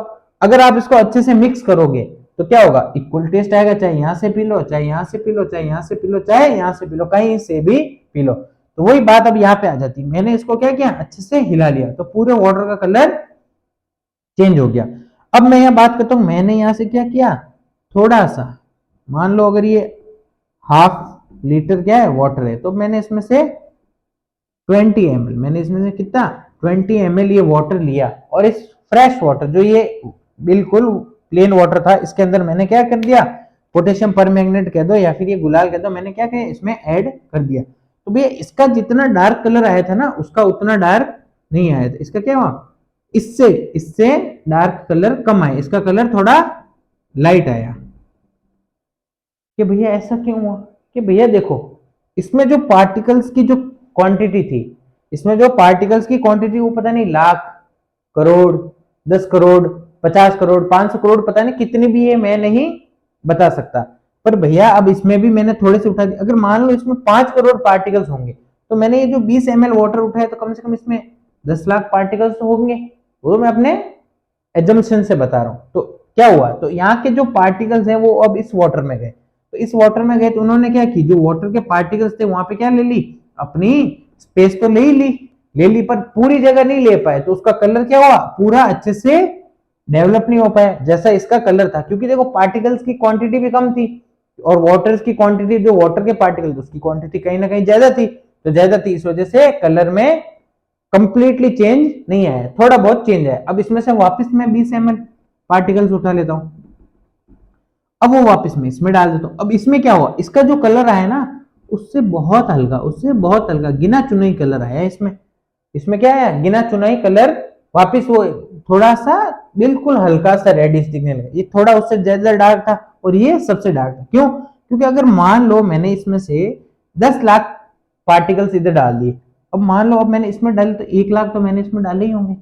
अगर आप इसको अच्छे से मिक्स करोगे तो क्या होगा? इक्वल टेस्ट आएगा, चाहे यहां से पी लो, चाहे यहां से पी लो, चाहे यहां से पी लो, चाहे यहां से पी लो, कहीं से भी पी लो। तो वही बात अब यहाँ पे आ जाती है। मैंने इसको क्या किया? अच्छे से हिला लिया, तो पूरे वाटर का कलर चेंज हो गया। अब मैं यहाँ बात करता हूँ, मैंने यहाँ से क्या किया? थोड़ा सा, मान लो अगर ये हाफ लीटर क्या है? वाटर है, तो मैंने इसमें से 20 ml, मैंने इसमें से कितना? 20 ml ये वाटर लिया, और इस फ्रेश वाटर, जो ये बिल्कुल प्लेन वाटर था, इसके अंदर मैंने क्या कर दिया? पोटेशियम परमैंगनेट कह दो या फिर ये गुलाल कह दो, मैंने क्या किया? इसमें ऐड कर दिया। तो भैया इसका जितना डार्क कलर आया था ना, उसका उतना डार्क नहीं आया था। इसका क्या हुआ? इससे इससे डार्क कलर कम आया, इसका कलर थोड़ा लाइट आया। कि भैया ऐसा क्यों हुआ? कि भैया देखो, इसमें जो पार्टिकल्स की जो क्वांटिटी थी, इसमें जो पार्टिकल्स की क्वांटिटी, वो पता नहीं लाख, करोड़, 10 करोड़, 50 करोड़, 500 करोड़, पता नहीं कितनी भी है, मैं नहीं बता सकता। पर भैया अब इसमें भी मैंने थोड़े से उठा दिए। अगर मान लो इसमें 5 करोड़ पार्टिकल्स होंगे, तो मैंने ये जो 20 ml वाटर उठाया, तो कम से कम इसमें 10 लाख पार्टिकल्स तो होंगे। वो मैं अपने एजम्पशन से बता रहा हूं। तो क्या हुआ? तो यहाँ के जो पार्टिकल्स हैं वो अब इस वाटर में गए। तो इस वाटर में गए तो उन्होंने क्या की? जो वाटर के पार्टिकल्स थे वहां पे क्या ले ली? अपनी स्पेस तो ले ही ली, ले ली, पर पूरी जगह नहीं ले पाए। तो उसका कलर क्या हुआ? पूरा अच्छे से डेवलप नहीं हो पाया जैसा इसका कलर था। क्योंकि देखो पार्टिकल्स की क्वांटिटी भी कम थी, और वाटर की क्वांटिटी, जो वाटर के पार्टिकल्स, उसकी क्वांटिटी कहीं ना कहीं ज्यादा थी। तो ज्यादा थी, इस वजह से कलर में कंप्लीटली चेंज नहीं आया, थोड़ा बहुत चेंज आया। अब इसमें से वापस मैं 20 ml पार्टिकल्स उठा लेता हूं, अब वो वापस मैं इसमें डाल देता हूं। अब इसमें क्या हुआ? इसका जो कलर आया ना, उससे बहुत हल्का, उससे बहुत हल्का गिना चुना ही कलर आया इसमें। इसमें क्या है? गिना चुना ही कलर। वापस वो थोड़ा सा बिल्कुल हल्का सा रेडिश दिखने लगा। ये थोड़ा उससे ज्यादा डार्क था, और ये सबसे डार्क था। क्यों? क्योंकि अगर मान लो मैंने इसमें से 10 लाख पार्टिकल्स इधर डाल दिए, अब मान लो अब मैंने इसमें डाले, तो 1 लाख तो मैंने इसमें डाले ही होंगे।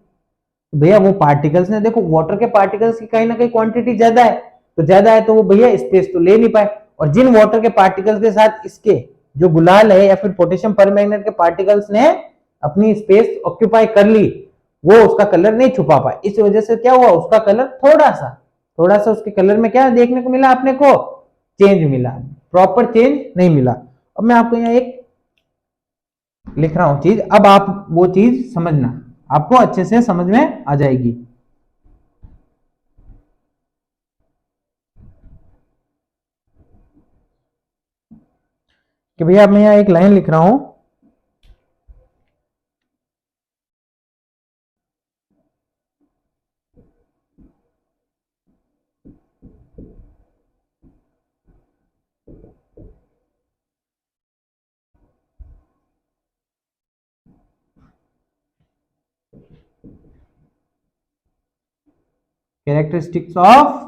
भैया वो पार्टिकल्स ने, देखो वाटर के पार्टिकल्स की कहीं ना कहीं क्वांटिटी ज्यादा है, तो ज्यादा है तो वो भैया स्पेस तो ले नहीं पाए। और जिन वाटर के पार्टिकल्स के साथ इसके जो गुलाल है या फिर पोटेशियम परमैंगनेट के पार्टिकल्स ने अपनी स्पेस ऑक्यूपाई कर ली, वो उसका कलर नहीं छुपा पाए। इस वजह से क्या हुआ? उसका कलर थोड़ा सा उसके कलर में क्या देखने को मिला? अपने को चेंज मिला, प्रॉपर चेंज नहीं मिला। अब मैं आपको यहाँ एक लिख रहा हूं चीज, अब आप वो चीज समझना, आपको अच्छे से समझ में आ जाएगी। कि भैया मैं यहाँ एक लाइन लिख रहा हूं characteristics of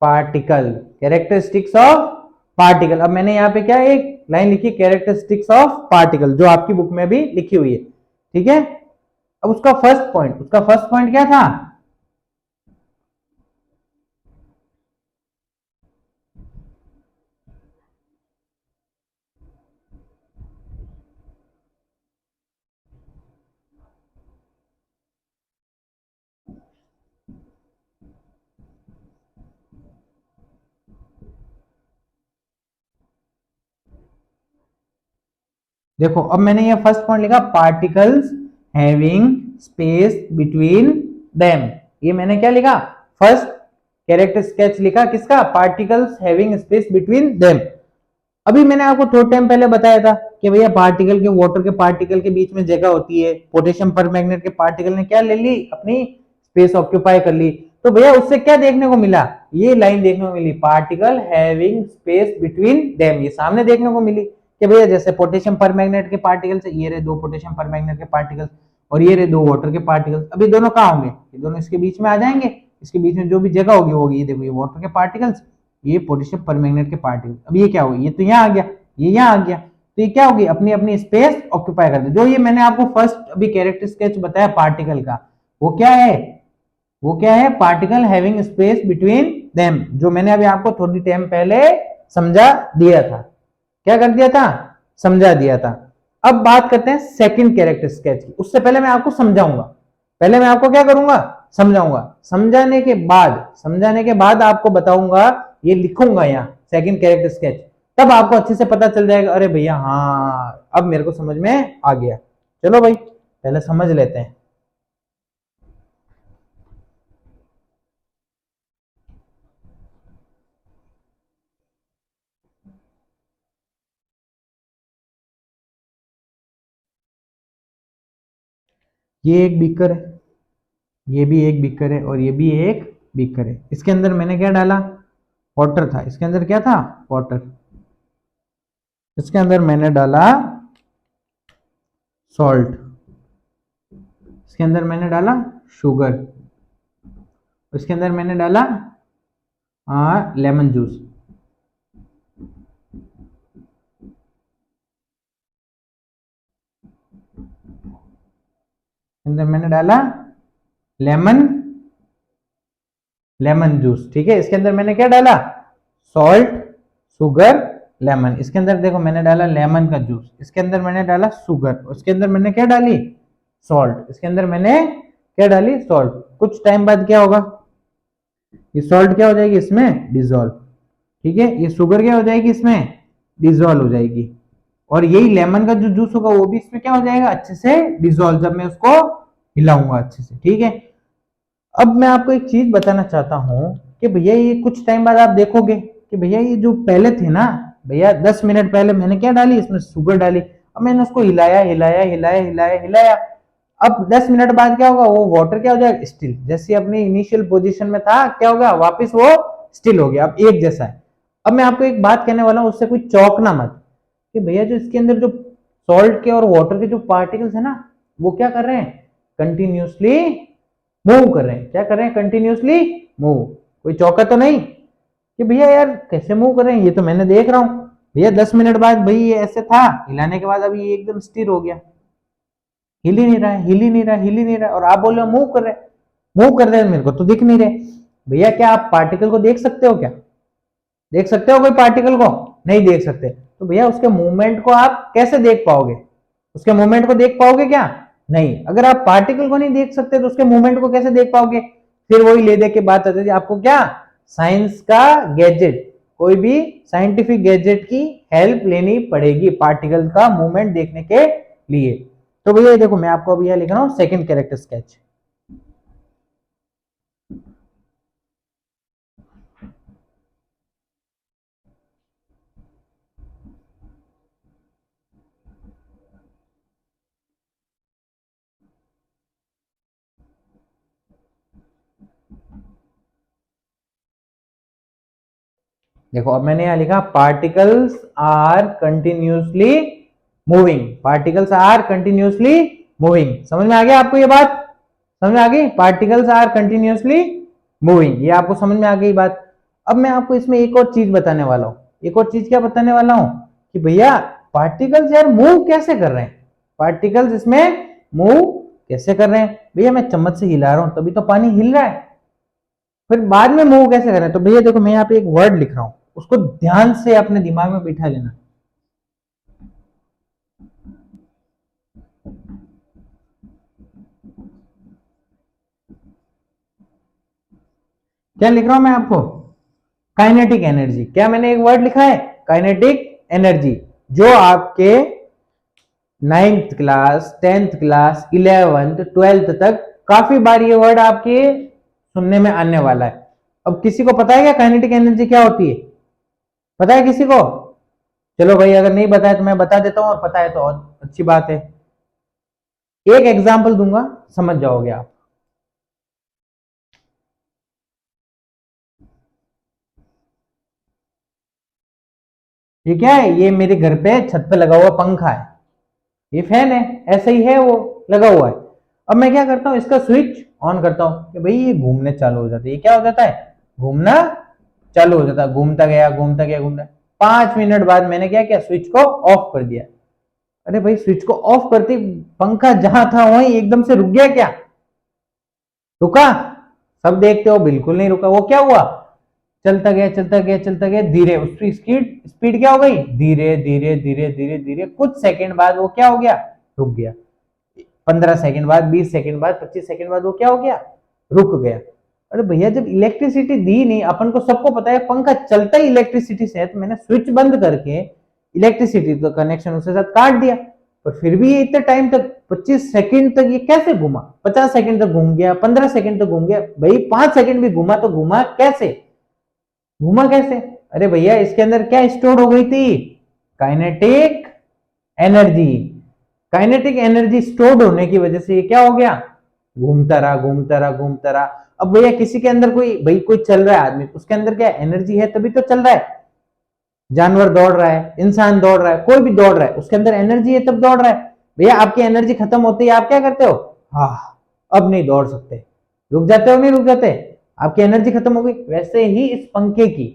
particle, characteristics of particle. अब मैंने यहाँ पे क्या एक लाइन लिखी, कैरेक्टरिस्टिक्स ऑफ पार्टिकल, जो आपकी बुक में भी लिखी हुई है, ठीक है। अब उसका फर्स्ट पॉइंट क्या था? देखो अब मैंने ये फर्स्ट पॉइंट लिखा, particles having space between them. ये मैंने क्या लिखा? फर्स्ट कैरेक्टर स्केच लिखा, किसका? Particles having space between them. अभी मैंने आपको थोड़ा टाइम पहले बताया था कि भैया पार्टिकल के, वाटर के पार्टिकल के बीच में जगह होती है। पोटेशियम परमैंगनेट के पार्टिकल ने क्या ले ली? अपनी स्पेस ऑक्यूपाई कर ली। तो भैया उससे क्या देखने को मिला? ये लाइन देखने को मिली, particle having space between them. ये सामने देखने को मिली कि भैया जैसे पोटेशियम परमैंगनेट के पार्टिकल्स, ये रहे दो पोटेशियम परमैंगनेट के पार्टिकल्स और ये रहे दो वाटर के पार्टिकल्स। अभी दोनों कहाँ होंगे? ये दोनों इसके बीच में आ जाएंगे। इसके बीच में जो भी जगह होगी वो होगी, ये देखो, ये वाटर के पार्टिकल्स, ये पोटेशियम परमैंगनेट के पार्टिकल। अब ये क्या हो गया? ये तो यहाँ आ गया, ये यहाँ आ गया, तो ये क्या होगी? अपनी अपनी स्पेस ऑक्यूपाई कर दे। जो ये मैंने आपको फर्स्ट अभी कैरेक्टर स्केच बताया पार्टिकल का, वो क्या है? वो क्या है? Particle having space between them, जो मैंने अभी आपको थोड़ी टाइम पहले समझा दिया था। क्या कर दिया था? समझा दिया था। अब बात करते हैं सेकंड कैरेक्टर स्केच की। उससे पहले मैं आपको समझाऊंगा, पहले मैं आपको क्या करूंगा? समझाऊंगा। समझाने के बाद आपको बताऊंगा, ये लिखूंगा यहाँ सेकंड कैरेक्टर स्केच, तब आपको अच्छे से पता चल जाएगा, अरे भैया हाँ अब मेरे को समझ में आ गया। चलो भाई पहले समझ लेते हैं। ये एक बीकर है, ये भी एक बीकर है और ये भी एक बीकर है। इसके अंदर मैंने क्या डाला? वाटर था। इसके अंदर क्या था? वाटर। इसके अंदर मैंने डाला सॉल्ट। इसके अंदर मैंने डाला शुगर। इसके अंदर मैंने डाला लेमन जूस। अंदर मैंने डाला लेमन जूस, ठीक है। इसके अंदर मैंने क्या डाला? Salt, sugar, lemon. इसके अंदर देखो मैंने डाला लेमन का जूस। इसके अंदर मैंने डाला शुगर। उसके अंदर मैंने क्या डाली? सॉल्ट। इसके अंदर मैंने क्या डाली? सॉल्ट। कुछ टाइम बाद क्या होगा? ये सॉल्ट क्या हो जाएगी? इसमें डिजोल्व, ठीक है। ये शुगर क्या हो जाएगी? इसमें डिजोल्व हो जाएगी। और यही लेमन का जो जूस होगा वो भी इसमें क्या हो जाएगा? अच्छे से डिजोल्व, जब मैं उसको हिलाऊंगा अच्छे से, ठीक है। अब मैं आपको एक चीज बताना चाहता हूं कि भैया ये कुछ टाइम बाद आप देखोगे कि भैया ये जो पहले थे ना, भैया 10 मिनट पहले मैंने क्या डाली? इसमें शुगर डाली। अब मैंने उसको हिलाया हिलाया हिलाया हिलाया हिलाया। अब 10 मिनट बाद क्या होगा? वो वाटर क्या हो जाएगा? स्टिल। जैसे अपनी इनिशियल पोजीशन में था, क्या होगा? वापस वो स्टिल हो गया, अब एक जैसा है। अब मैं आपको एक बात कहने वाला हूं, उससे कोई चौंकना मत, कि भैया जो इसके अंदर जो सॉल्ट के और वाटर के जो पार्टिकल्स है ना, वो क्या कर रहे हैं? कंटिन्यूसली मूव कर रहे हैं। क्या कर रहे हैं? Continuously move. कोई चौका तो नहीं कि भैया यार कैसे मूव कर रहे हैं, ये तो मैंने देख रहा हूं। भैया 10 मिनट बाद भाई ये ऐसे था, हिलाने के बाद अभी ये एकदम स्थिर हो गया, हिल ही नहीं रहा है, हिल ही नहीं रहा, हिल ही नहीं रहा, और आप बोल रहे हो मूव कर रहे हैं। मूव कर रहे हैं, मेरे को तो दिख नहीं रहे। भैया क्या आप पार्टिकल को देख सकते हो? क्या देख सकते हो कोई पार्टिकल को? नहीं देख सकते। तो भैया उसके मूवमेंट को आप कैसे देख पाओगे? उसके मूवमेंट को देख पाओगे क्या? नहीं। अगर आप पार्टिकल को नहीं देख सकते तो उसके मूवमेंट को कैसे देख पाओगे? फिर वही ले दे के बात आती है, आपको क्या साइंस का गैजेट, कोई भी साइंटिफिक गैजेट की हेल्प लेनी पड़ेगी पार्टिकल का मूवमेंट देखने के लिए। तो भैया देखो मैं आपको अभी यह लिख रहा हूं सेकंड कैरेक्टर स्केच। देखो अब मैंने यहां लिखा particles are continuously moving. Particles are continuously moving. समझ में आ गया आपको ये बात? समझ में आ गई? Particles are continuously moving. ये आपको समझ में आ गई बात। अब मैं आपको इसमें एक और चीज बताने वाला हूं। एक और चीज क्या बताने वाला हूं कि भैया पार्टिकल्स यार मूव कैसे कर रहे हैं, पार्टिकल्स इसमें मूव कैसे कर रहे हैं। भैया मैं चम्मच से हिला रहा हूं तभी तो पानी हिल रहा है, फिर बाद में मूव कैसे कर रहे हैं। तो भैया देखो मैं यहाँ पे एक वर्ड लिख रहा हूं, उसको ध्यान से अपने दिमाग में बिठा लेना। क्या लिख रहा हूं मैं आपको, काइनेटिक एनर्जी। क्या मैंने एक वर्ड लिखा है, काइनेटिक एनर्जी, जो आपके 9th class 10th class 11th 12th तक काफी बार ये वर्ड आपके सुनने में आने वाला है। अब किसी को पता है क्या काइनेटिक एनर्जी क्या होती है, पता है किसी को? चलो भाई अगर नहीं बताया तो मैं बता देता हूं, और पता है तो और अच्छी बात है। एक एग्जांपल दूंगा समझ जाओगे आप। ये क्या है, ये मेरे घर पे छत पे लगा हुआ पंखा है, ये फैन है, ऐसे ही है वो लगा हुआ है। अब मैं क्या करता हूँ, इसका स्विच ऑन करता हूँ कि भाई ये घूमने चालू हो जाता है। ये क्या हो जाता है, घूमना चालू हो जाता है, घूमता गया घूमता गया घूमता। 5 मिनट बाद मैंने क्या किया, स्विच को ऑफ कर दिया। अरे भाई स्विच को ऑफ करते पंखा जहां था वहीं एकदम से रुक गया क्या, रुका? सब देखते हो बिल्कुल नहीं रुका। वो क्या हुआ, चलता गया चलता गया चलता गया, धीरे उसकी स्पीड स्पीड क्या हो गई, धीरे धीरे धीरे धीरे धीरे, कुछ सेकंड बाद वो क्या हो गया, रुक गया। 15 सेकंड बाद, 20 सेकंड बाद, 25 सेकंड बाद वो क्या हो गया, रुक गया। अरे भैया जब इलेक्ट्रिसिटी दी नहीं, अपन को सबको पता है पंखा चलता ही इलेक्ट्रिसिटी से है, तो मैंने स्विच बंद करके इलेक्ट्रिसिटी तो कनेक्शन उसके साथ काट दिया। पर फिर भी ये इतने टाइम तक 25 सेकंड तक ये कैसे घूमा, 50 सेकंड तक घूम गया, 15 सेकंड तक घूम गया। भाई 5 सेकंड भी घूमा तो घूमा कैसे, घूमा कैसे? अरे भैया इसके अंदर क्या स्टोर हो गई थी, kinetic energy. Kinetic energy stored होने की वजह से ये क्या हो गया, घूमता रहा घूमता रहा घूमता रहा। अब भैया किसी के अंदर कोई, भाई कोई चल रहा है आदमी, उसके अंदर क्या एनर्जी है तभी तो चल रहा है। जानवर दौड़ रहा है, इंसान दौड़ रहा है, कोई भी दौड़ रहा है, उसके अंदर एनर्जी है तब दौड़ रहा है। भैया आपकी एनर्जी खत्म होती है आप क्या करते हो, हाँ अब नहीं दौड़ सकते, रुक जाते हो, नहीं रुक जाते, आपकी एनर्जी खत्म हो गई। वैसे ही इस पंखे की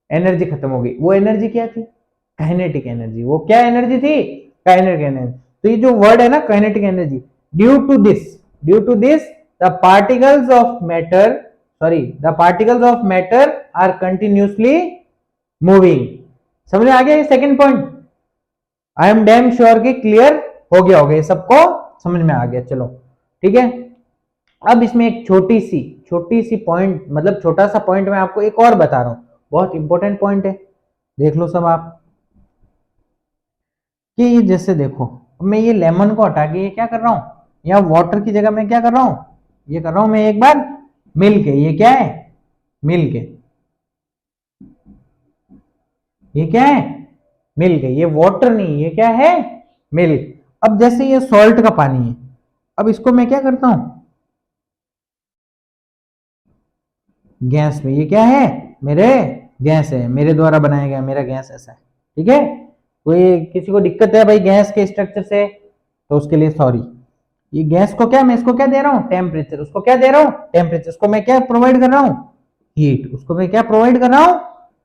एनर्जी खत्म हो गई। वो एनर्जी क्या थी, काइनेटिक एनर्जी। वो क्या एनर्जी थी, काइनेटिक एनर्जी। तो ये जो वर्ड है ना kinetic energy, due to this the particles of matter, sorry the particles of matter are continuously moving. समझ में आ गया ये second point? I am damn sure कि क्लियर हो गया होगा, ये सबको समझ में आ गया। चलो ठीक है। अब इसमें एक छोटी सी पॉइंट, मतलब छोटा सा पॉइंट मैं आपको एक और बता रहा हूं, बहुत इंपॉर्टेंट पॉइंट है, देख लो सब आप। कि ये जैसे देखो मैं ये लेमन को हटा के ये क्या कर रहा हूं, या वाटर की जगह मैं क्या कर रहा हूं, ये कर रहा हूं मैं एक बार मिल के। ये क्या है, मिल के, ये क्या है, मिल्क है। ये वाटर नहीं, ये क्या है, मिल्क। अब जैसे ये सॉल्ट का पानी है, अब इसको मैं क्या करता हूं, गैस में, ये क्या है, मेरे गैस है, मेरे द्वारा बनाया गया मेरा गैस ऐसा है। ठीक है, कोई किसी को दिक्कत है भाई गैस के स्ट्रक्चर से तो उसके लिए सॉरी। ये गैस को क्या, मैं इसको क्या दे रहा हूं, टेम्परेचर। उसको क्या दे रहा हूं, टेम्परेचर। उसको मैं क्या प्रोवाइड कर रहा हूं, हीट। उसको मैं क्या प्रोवाइड कर रहा हूं,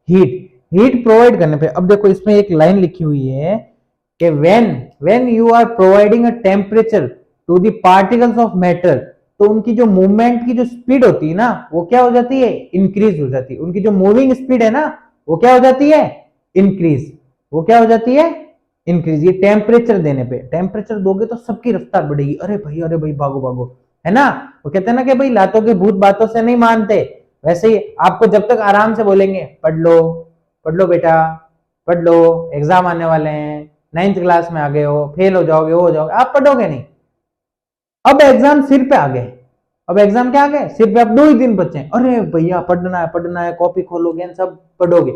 हीट। हीट प्रोवाइड करने पे अब देखो इसमें एक लाइन लिखी हुई है कि when you are providing a temperature to the particles of matter, तो उनकी जो मूवमेंट की जो स्पीड होती है ना वो क्या हो जाती है, इंक्रीज हो जाती है। उनकी जो मूविंग स्पीड है ना वो क्या हो जाती है, इंक्रीज। वो क्या हो जाती है, इंक्रीज। ये टेम्परेचर देने पे, टेम्परेचर दोगे तो सबकी रफ्तार बढ़ेगी। अरे भाई भागो भागो, है ना। वो कहते हैं ना कि भाई लातों के भूत बातों से नहीं मानते। वैसे ही आपको जब तक आराम से बोलेंगे पढ़ लो बेटा, पढ़ लो, एग्जाम आने वाले हैं, 9th क्लास में आ गए हो, फेल हो जाओगे, वो हो जाओगे, आप पढ़ोगे नहीं। अब एग्जाम सिर पे आ गए, अब एग्जाम क्या आ गए सिर पे, अब 2 ही दिन बचे। अरे भैया पढ़ना है, कॉपी खोलोगे सब पढ़ोगे।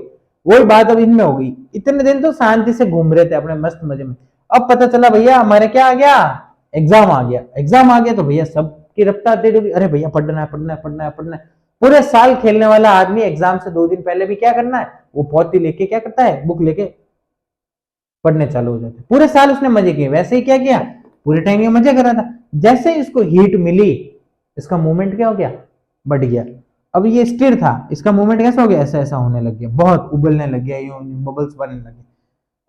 वही बात अब इनमें हो गई। इतने दिन तो शांति से घूम रहे थे अपने मस्त मजे में, अब पता चला भैया हमारे क्या आ गया, एग्जाम आ गया। एग्जाम आ गया तो भैया सबकी रफ्तार तेज होगी। अरे भैया पढ़ना है। पूरे साल खेलने वाला आदमी एग्जाम से 2 दिन पहले भी क्या करना है, वो पौती लेके क्या करता है, बुक लेके पढ़ने चालू हो जाते हैं। पूरे साल उसने मजे किए। वैसे ही क्या किया, पूरे टाइम ये मजे कर रहा था। जैसे इसको हीट मिली, इसका मूवमेंट क्या हो गया, बढ़ गया। अब ये स्थिर था, इसका मूवमेंट कैसा हो गया, ऐसा ऐसा होने लग गया, बहुत उबलने लग गया, यूं बबल्स बनने लगे।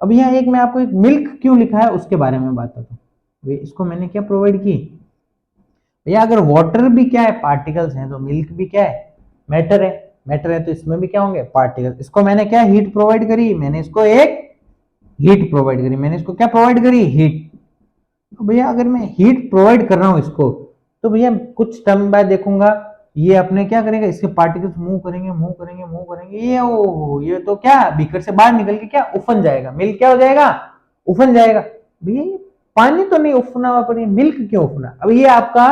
अब यहाँ एक मैं आपको एक मिल्क क्यों लिखा है उसके बारे में बात करता हूँ। इसको मैंने क्या प्रोवाइड की भैया, अगर वाटर भी क्या है पार्टिकल्स हैं, तो मिल्क भी क्या है मैटर है। मैटर है तो इसमें भी क्या होंगे पार्टिकल। इसको मैंने क्या हीट प्रोवाइड करी, मैंने इसको एक हीट प्रोवाइड करी, मैंने इसको क्या प्रोवाइड करी हीट। तो भैया अगर मैं हीट प्रोवाइड कर रहा हूं इसको, तो भैया कुछ टाइम बाद देखूंगा ये अपने क्या करेगा, इसके पार्टिकल्स मूव करेंगे मूव करेंगे मूव करेंगे, ये ओ ये तो क्या बीकर से बाहर निकल के क्या उफन जाएगा, मिल्क क्या हो जाएगा उफन जाएगा। भैया पानी तो नहीं उफना हुआ पर मिल्क क्यों उफना। अब ये आपका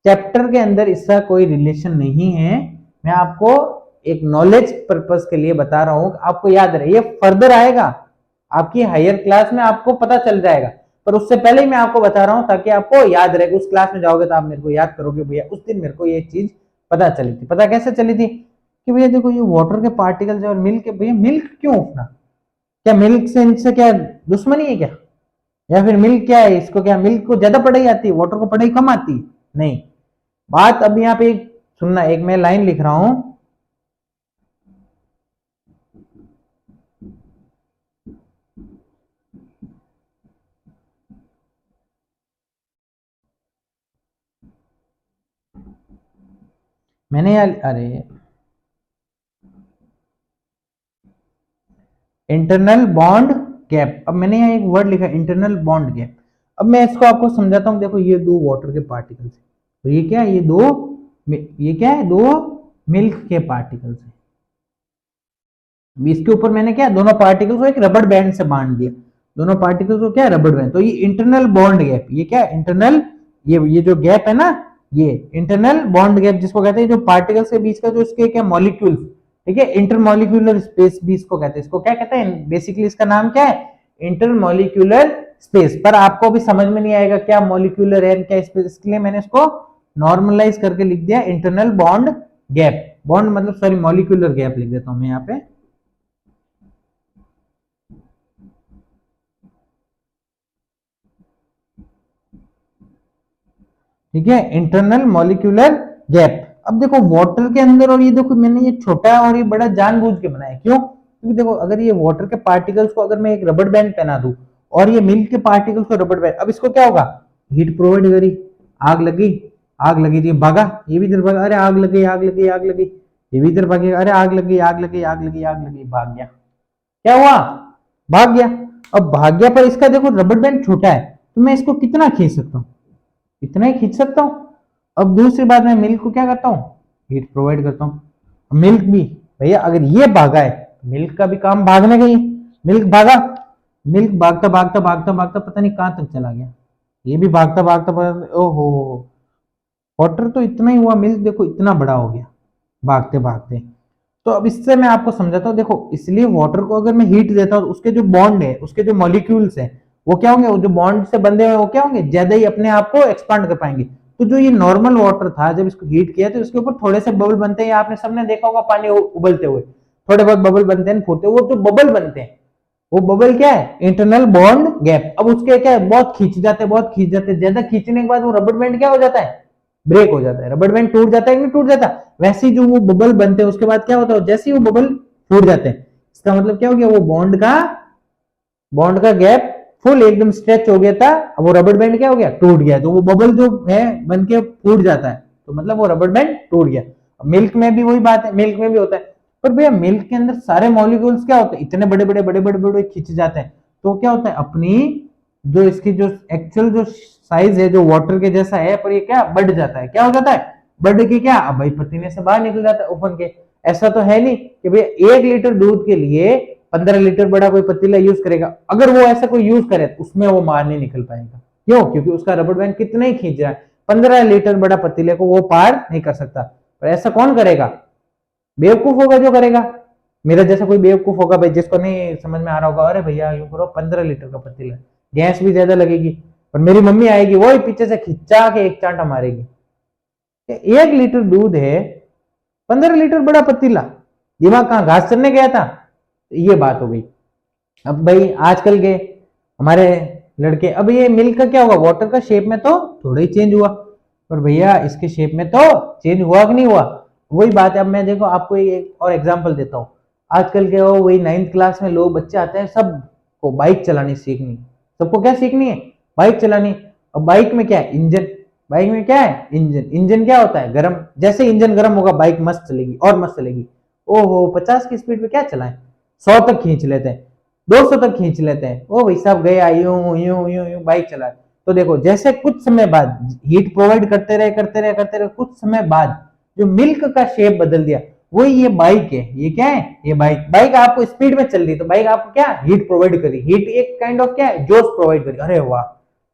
चैप्टर के अंदर इसका कोई रिलेशन नहीं है, मैं आपको एक नॉलेज पर्पस के लिए बता रहा हूं, आपको याद रहे, ये फर्दर आएगा आपकी हायर क्लास में, आपको पता चल जाएगा, पर उससे पहले ही मैं आपको बता रहा हूं ताकि आपको याद रहे। उस क्लास में जाओगे तो आप मेरे को याद करोगे भैया उस दिन मेरे को ये चीज पता चली थी। पता कैसे चली थी कि भैया देखो ये वाटर के पार्टिकल्स और मिल्क, भैया मिल्क क्यों उठना, क्या मिल्क से इनसे क्या दुश्मनी है क्या, या फिर मिल्क क्या है, इसको क्या मिल्क को ज्यादा पढ़ाई आती है वाटर को पढ़ाई कम आती है, नहीं। बात अब यहाँ पे सुनना, एक मैं लाइन लिख रहा हूं, मैंने यार अरे इंटरनल बॉन्ड गैप, अब मैंने यहाँ एक वर्ड लिखा इंटरनल बॉन्ड गैप। अब मैं इसको आपको समझाता हूँ, देखो ये दो वाटर के पार्टिकल्स है, तो ये क्या है, ये क्या है, दो मिल्क के पार्टिकल्स है। इसके ऊपर मैंने क्या दोनों पार्टिकल्स को एक रबड़ बैंड से बांध दिया, दोनों पार्टिकल्स को क्या रबड़ बैंड, तो ये इंटरनल बॉन्ड गैप, ये क्या इंटरनल, ये जो गैप है ना, ये इंटरनल बॉन्ड गैप जिसको कहते हैं जो पार्टिकल्स के बीच का जो इसके क्या मॉलिक्यूल, ठीक है, इंटरमॉलिक्यूलर स्पेस भी इसको कहते हैं, इसको क्या कहते हैं बेसिकली, इसका नाम क्या है इंटरमॉलिक्यूलर स्पेस। पर आपको भी समझ में नहीं आएगा क्या मॉलिक्यूलर है क्या स्पेस, इसके लिए मैंने इसको नॉर्मलाइज करके लिख दिया इंटरनल बॉन्ड गैप, बॉन्ड मतलब सॉरी मॉलिक्यूलर गैप लिख देता हूं मैं यहाँ पे। ठीक है, इंटरनल मॉलिक्यूलर गैप। अब देखो वाटर के अंदर, और ये देखो मैंने ये छोटा और ये बड़ा जानबूझ के बनाया, क्यों, क्योंकि देखो अगर ये वाटर के पार्टिकल्स को अगर मैं एक रबड़ बैंड पहना दूं और ये मिल्क के पार्टिकल्स को रबड़ बैंड, अब इसको क्या होगा हीट प्रोवाइड करी, आग लगी, आग लगी थी भागा, ये भी इधर भागा, अरे आग लगी आग लगी आग लगी, ये भी इधर भागेगा, अरे आग लगी आग लगी आग लगी आग लगी, भाग गया, क्या हुआ भाग गया। अब भाग गया पर इसका देखो रबड़ बैंड छोटा है, तो मैं इसको कितना खींच सकता हूँ, इतना ही खींच सकता हूं। अब दूसरी बात मैं मिल्क को क्या करता हूं हीट प्रोवाइड करता हूं। मिल्क भी भैया अगर ये भागा है, मिल्क का भी काम भागने का ही, मिल्क भागा, मिल्क भागता भागता भागता भागता पता नहीं कहां तक चला गया, ये भी भागता भागता भागता, ओहो वाटर तो इतना ही हुआ, मिल्क देखो इतना बड़ा हो गया भागते भागते। तो अब इससे मैं आपको समझाता हूँ, देखो इसलिए वाटर को अगर मैं हीट देता हूँ उसके जो बॉन्ड है, उसके जो मॉलिक्यूल्स हैं वो क्या होंगे, वो जो बॉन्ड से बंधे हुए वो क्या होंगे ज्यादा ही अपने आप को एक्सपांड कर पाएंगे। तो जो ये नॉर्मल वाटर था जब इसको हीट किया तो इसके ऊपर थोड़े से बबल बनते हैं, आपने सबने देखा होगा पानी उबलते हुए थोड़े बहुत बबल बनते हैं फूटते, वो जो बबल बनते हैं वो बबल क्या है इंटरनल बॉन्ड गैप। अब उसके क्या है बहुत खींच जाते हैं बहुत खींच जाते हैं, ज्यादा खींचने के बाद वो रबड़ बैंड क्या हो जाता है ब्रेक हो जाता है, रबड़ बैंड टूट जाता है कि नहीं टूट जाता। वैसे ही जो वो बबल बनते हैं उसके बाद क्या होता है जैसे ही वो बबल फूट जाते हैं, इसका मतलब क्या हो गया वो बॉन्ड का गैप फुल एकदम स्ट्रेच हो गया था, अब वो रबड़ बैंड क्या हो गया टूट गया, तो वो बबल जो है बन के फूट जाता है, तो मतलब वो रबड़ बैंड टूट गया। मिल्क में भी वही बात है, मिल्क में भी होता है, पर भैया मिल्क के अंदर सारे मॉलिक्यूल्स क्या होते हैं इतने बड़े बड़े बड़े बड़े बड़े खिंच जाते हैं, तो क्या होता है अपनी जो इसकी जो एक्चुअल जो साइज है जो वाटर के जैसा है, पर ये क्या बढ़ जाता है, क्या हो जाता है बढ़ के क्या अब भाई पसीने से बाहर निकल जाता है उफन के। ऐसा तो है नहीं कि भैया 1 लीटर दूध के लिए 15 लीटर बड़ा कोई पतीला यूज करेगा, अगर वो ऐसा कोई यूज करे तो उसमें वो मार नहीं निकल पाएगा, क्यों, क्योंकि उसका रबड़ बैंड कितना ही खींच रहा है, 15 लीटर बड़ा पतीले को वो पार नहीं कर सकता। पर ऐसा कौन करेगा, बेवकूफ होगा जो करेगा, मेरा जैसा कोई बेवकूफ होगा भाई जिसको नहीं समझ में आ रहा होगा, अरे भैया यूं करो 15 लीटर का पतीला, गैस भी ज्यादा लगेगी, पर मेरी मम्मी आएगी वो पीछे से खिंचा के एक चांटा मारेगी। 1 लीटर दूध है 15 लीटर बड़ा पतीला, दिमाग कहां घास चरने गया था, ये बात हो गई। अब भाई आजकल के हमारे लड़के, अब ये मिल्क का क्या होगा वाटर का शेप में तो थोड़ा ही चेंज हुआ, पर भैया इसके शेप में तो चेंज हुआ कि नहीं हुआ, वही बात है। अब मैं देखो आपको एक और एग्जांपल देता हूँ। आजकल के वो वही 9th क्लास में लोग बच्चे आते हैं, सबको बाइक चलानी सीखनी, सबको क्या सीखनी है, बाइक चलानी। और बाइक में क्या है, इंजन। बाइक में क्या है, इंजन। इंजन क्या होता है, गर्म। जैसे इंजन गर्म होगा बाइक मस्त चलेगी और मस्त चलेगी। ओहो 50 की स्पीड पे क्या चलाएं, 100 तक खींच लेते हैं, 200 तक खींच लेते हैं। ओ भाई साहब गया यूं यूं यूं यूं बाइक चला। तो देखो जैसे कुछ समय बाद हीट प्रोवाइड करते रहे करते रहे करते रहे, कुछ समय बाद जो मिल्क का शेप बदल दिया, वो ये बाइक है। ये क्या है, ये बाइक। बाइक आपको स्पीड में चल रही, तो बाइक आपको क्या हीट प्रोवाइड करी, हीट एक काइंड ऑफ क्या है, जोश प्रोवाइड करी। अरे वाह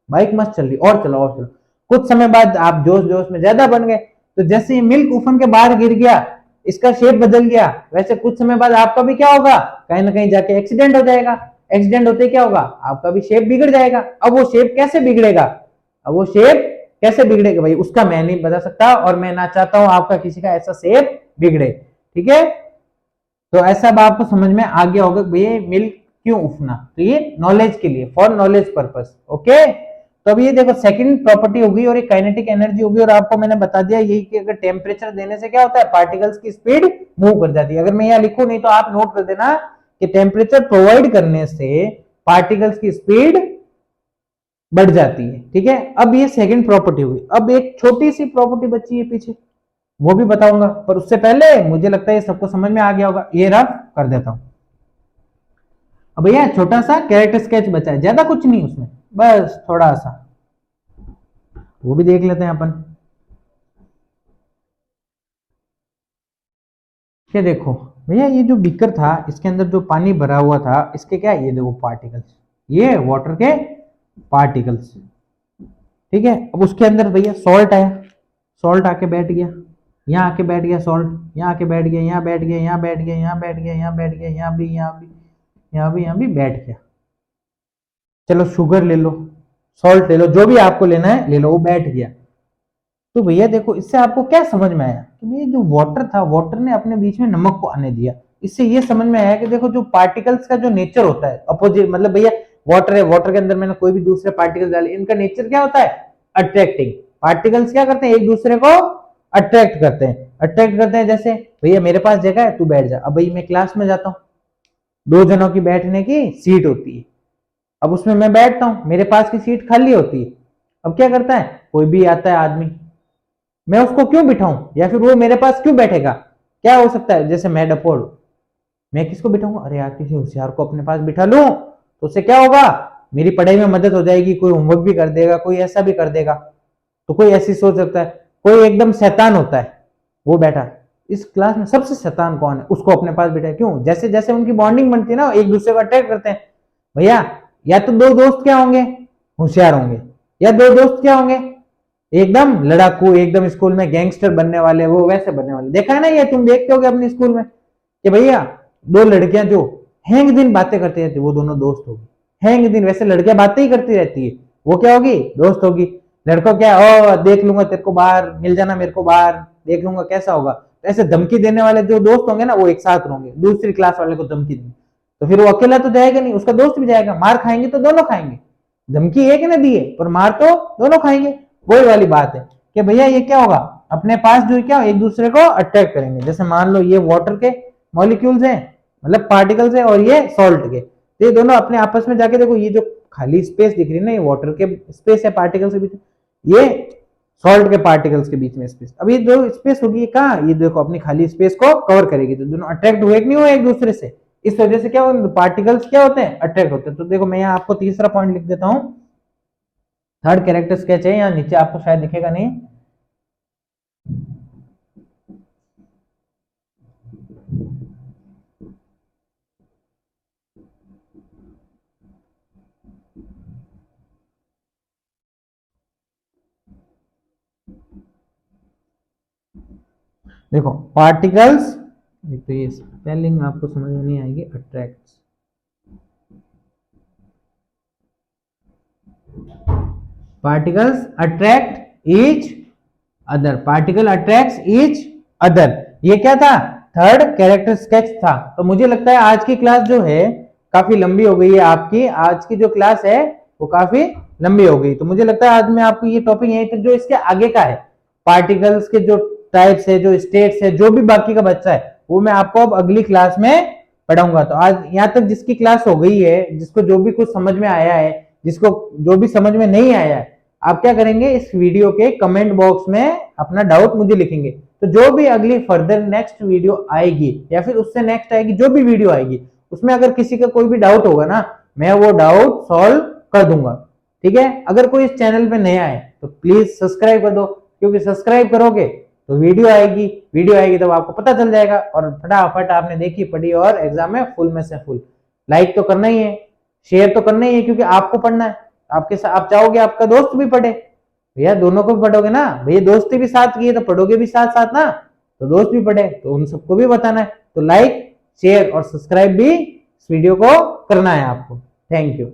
बाइक मस्त चल रही, और चलो और चलो। कुछ समय बाद आप जोश जोश में ज्यादा बन गए, तो जैसे ये मिल्क उफन के बाहर गिर गया, इसका शेप बदल गया, वैसे कुछ समय बाद आपका भी क्या होगा, कहीं ना कहीं जाके एक्सीडेंट हो जाएगा। एक्सीडेंट होते क्या होगा, आपका भी शेप बिगड़ जाएगा। अब वो शेप कैसे बिगड़ेगा, अब वो शेप कैसे बिगड़ेगा भाई, उसका मैं नहीं बता सकता, और मैं ना चाहता हूं आपका किसी का ऐसा शेप बिगड़े। ठीक है, तो ऐसा अब आपको समझ में आ गया होगा भैया मिल्क क्यों उफना। तो ये नॉलेज के लिए, फॉर नॉलेज पर्पस। ओके, तो अब ये देखो सेकंड प्रॉपर्टी होगी और एक काइनेटिक एनर्जी होगी। और आपको मैंने बता दिया यही कि अगर टेम्परेचर देने से क्या होता है, पार्टिकल्स की स्पीड मूव कर जाती है। अगर मैं यहाँ लिखूं नहीं तो आप नोट कर देना कि टेम्परेचर प्रोवाइड करने से पार्टिकल्स की स्पीड बढ़ जाती है। ठीक है, अब ये सेकंड प्रॉपर्टी हुई। अब एक छोटी सी प्रॉपर्टी बची है पीछे, वो भी बताऊंगा, पर उससे पहले मुझे लगता है ये सबको समझ में आ गया होगा। ये रफ कर देता हूं। अब भैया छोटा सा कैरेक्टर स्केच बचा है, ज्यादा कुछ नहीं उसमें, बस थोड़ा सा, वो भी देख लेते हैं अपन। ये देखो भैया, ये जो बीकर था इसके अंदर जो पानी भरा हुआ था, इसके क्या है, ये देखो पार्टिकल्स, ये वाटर के पार्टिकल्स। ठीक है, अब उसके अंदर भैया सॉल्ट आया, सॉल्ट आके बैठ गया, यहाँ आके बैठ गया सॉल्ट, यहाँ आके बैठ गया, यहाँ बैठ गया, यहाँ बैठ गया, यहाँ बैठ गया, यहाँ बैठ गया, यहाँ भी, यहाँ भी, यहाँ भी, यहाँ भी बैठ गया। चलो शुगर ले लो, सॉल्ट ले लो, जो भी आपको लेना है ले लो, वो बैठ गया। तो भैया देखो इससे आपको क्या समझ में आया कि ये जो वाटर था, वाटर ने अपने बीच में नमक को आने दिया। इससे ये समझ में आया कि देखो जो पार्टिकल्स का जो नेचर होता है अपोजिट, मतलब भैया वाटर है, वाटर के अंदर मैंने कोई भी दूसरे पार्टिकल डाले, इनका नेचर क्या होता है, अट्रैक्टिंग। पार्टिकल्स क्या करते हैं, एक दूसरे को अट्रैक्ट करते हैं, अट्रैक्ट करते हैं। जैसे भैया मेरे पास जगह है, तू बैठ जा। अब भाई मैं क्लास में जाता हूँ, 2 जनों की बैठने की सीट होती है, अब उसमें मैं बैठता हूँ, मेरे पास की सीट खाली होती है। अब क्या करता है, कोई भी आता है आदमी, मैं उसको क्यों बिठाऊं, या फिर वो मेरे पास क्यों बैठेगा। क्या हो सकता है, जैसे मैं डपोल, मैं किसको बिठाऊंगा, अरे यार किसी होशियार को अपने पास बिठा लूं, तो उससे क्या होगा, मेरी पढ़ाई में मदद हो जाएगी, कोई होमवर्क भी कर देगा, कोई ऐसा भी कर देगा। तो कोई ऐसी सोच सकता है, कोई एकदम शैतान होता है, वो बैठा, इस क्लास में सबसे शैतान कौन है, उसको अपने पास बिठाए। क्यों, जैसे जैसे उनकी बॉन्डिंग बनती है ना, एक दूसरे को अट्रैक्ट करते हैं। भैया या तो दो दोस्त क्या होंगे, होशियार होंगे, या दो दोस्त क्या होंगे, एकदम लड़ाकू, एकदम स्कूल में गैंगस्टर बनने वाले, वो वैसे बनने वाले। देखा है ना, ये तुम देखते होगे अपने स्कूल में कि भैया दो लड़कियां जो हैंग दिन बातें करती रहती, वो दोनों दोस्त होगी। हैंग दिन, वैसे लड़कियां बातें ही करती रहती है, वो क्या होगी, दोस्त होगी। लड़कों क्या, ओ देख लूंगा तेरे को बाहर, मिल जाना मेरे को बाहर, देख लूंगा कैसा होगा। ऐसे धमकी देने वाले जो दोस्त होंगे ना, वो एक साथ होंगे, दूसरी क्लास वाले को धमकी देंगे, तो फिर वो अकेला तो जाएगा नहीं, उसका दोस्त भी जाएगा। मार खाएंगे तो दोनों खाएंगे, धमकी एक ने दी है पर मार तो दोनों खाएंगे। वही वाली बात है कि भैया ये क्या होगा, अपने पास जो क्या एक दूसरे को अट्रैक्ट करेंगे। जैसे मान लो ये वाटर के मॉलिक्यूल्स हैं, मतलब पार्टिकल्स हैं, और ये सॉल्ट के, तो ये दोनों अपने आपस में जाके देखो, ये जो खाली स्पेस दिख रही है ना, ये वाटर के स्पेस है पार्टिकल्स के बीच, ये सॉल्ट के पार्टिकल्स के बीच में स्पेस। अब ये जो स्पेस होगी कहाँ, ये देखो अपनी खाली स्पेस को कवर करेगी, तो दोनों अट्रैक्ट हुए कि नहीं हुए एक दूसरे से। इस वजह से क्या होगा, पार्टिकल्स क्या होते हैं, अट्रैक्ट होते हैं। तो देखो मैं यहाँ आपको तीसरा पॉइंट लिख देता हूँ, थर्ड कैरेक्टर स्केच है, यहाँ नीचे आपको शायद दिखेगा नहीं। देखो पार्टिकल्स, एक तो ये स्पेलिंग आपको समझ में नहीं आएगी, attracts, particles attract each other, particle attracts each other. ये क्या था, थर्ड कैरेक्टर स्केच था। तो मुझे लगता है आज की क्लास जो है काफी लंबी हो गई है आपकी, आज की जो क्लास है वो काफी लंबी हो गई। तो मुझे लगता है आज मैं आपको ये टॉपिक यहीं तक, जो इसके आगे का है पार्टिकल्स के जो टाइप्स है, जो स्टेट्स है, जो भी बाकी का बच्चा है, वो मैं आपको अब अगली क्लास में पढ़ाऊंगा। तो आज यहाँ तक जिसकी क्लास हो गई है, जिसको जो भी कुछ समझ में आया है, जिसको जो भी समझ में नहीं आया है, आप क्या करेंगे, इस वीडियो के कमेंट बॉक्स में अपना डाउट मुझे लिखेंगे। तो जो भी अगली फर्दर नेक्स्ट वीडियो आएगी या फिर उससे नेक्स्ट आएगी, जो भी वीडियो आएगी, उसमें अगर किसी का कोई भी डाउट होगा ना, मैं वो डाउट सॉल्व कर दूंगा। ठीक है, अगर कोई इस चैनल पे नया है तो प्लीज सब्सक्राइब कर दो, क्योंकि सब्सक्राइब करोगे तो वीडियो आएगी तब आपको पता चल जाएगा, और फटाफट आपने देखी पढ़ी और एग्जाम में फुल में से फुल। लाइक तो करना ही है, शेयर तो करना ही है, क्योंकि आपको पढ़ना है, आपके साथ आप चाहोगे आपका दोस्त भी पढ़े, भैया दोनों को भी पढ़ोगे ना, भैया दोस्ती भी साथ की है तो पढ़ोगे भी साथ साथ ना, तो दोस्त भी पढ़े तो उन सबको भी बताना है। तो लाइक शेयर और सब्सक्राइब भी इस वीडियो को करना है आपको। Thank you.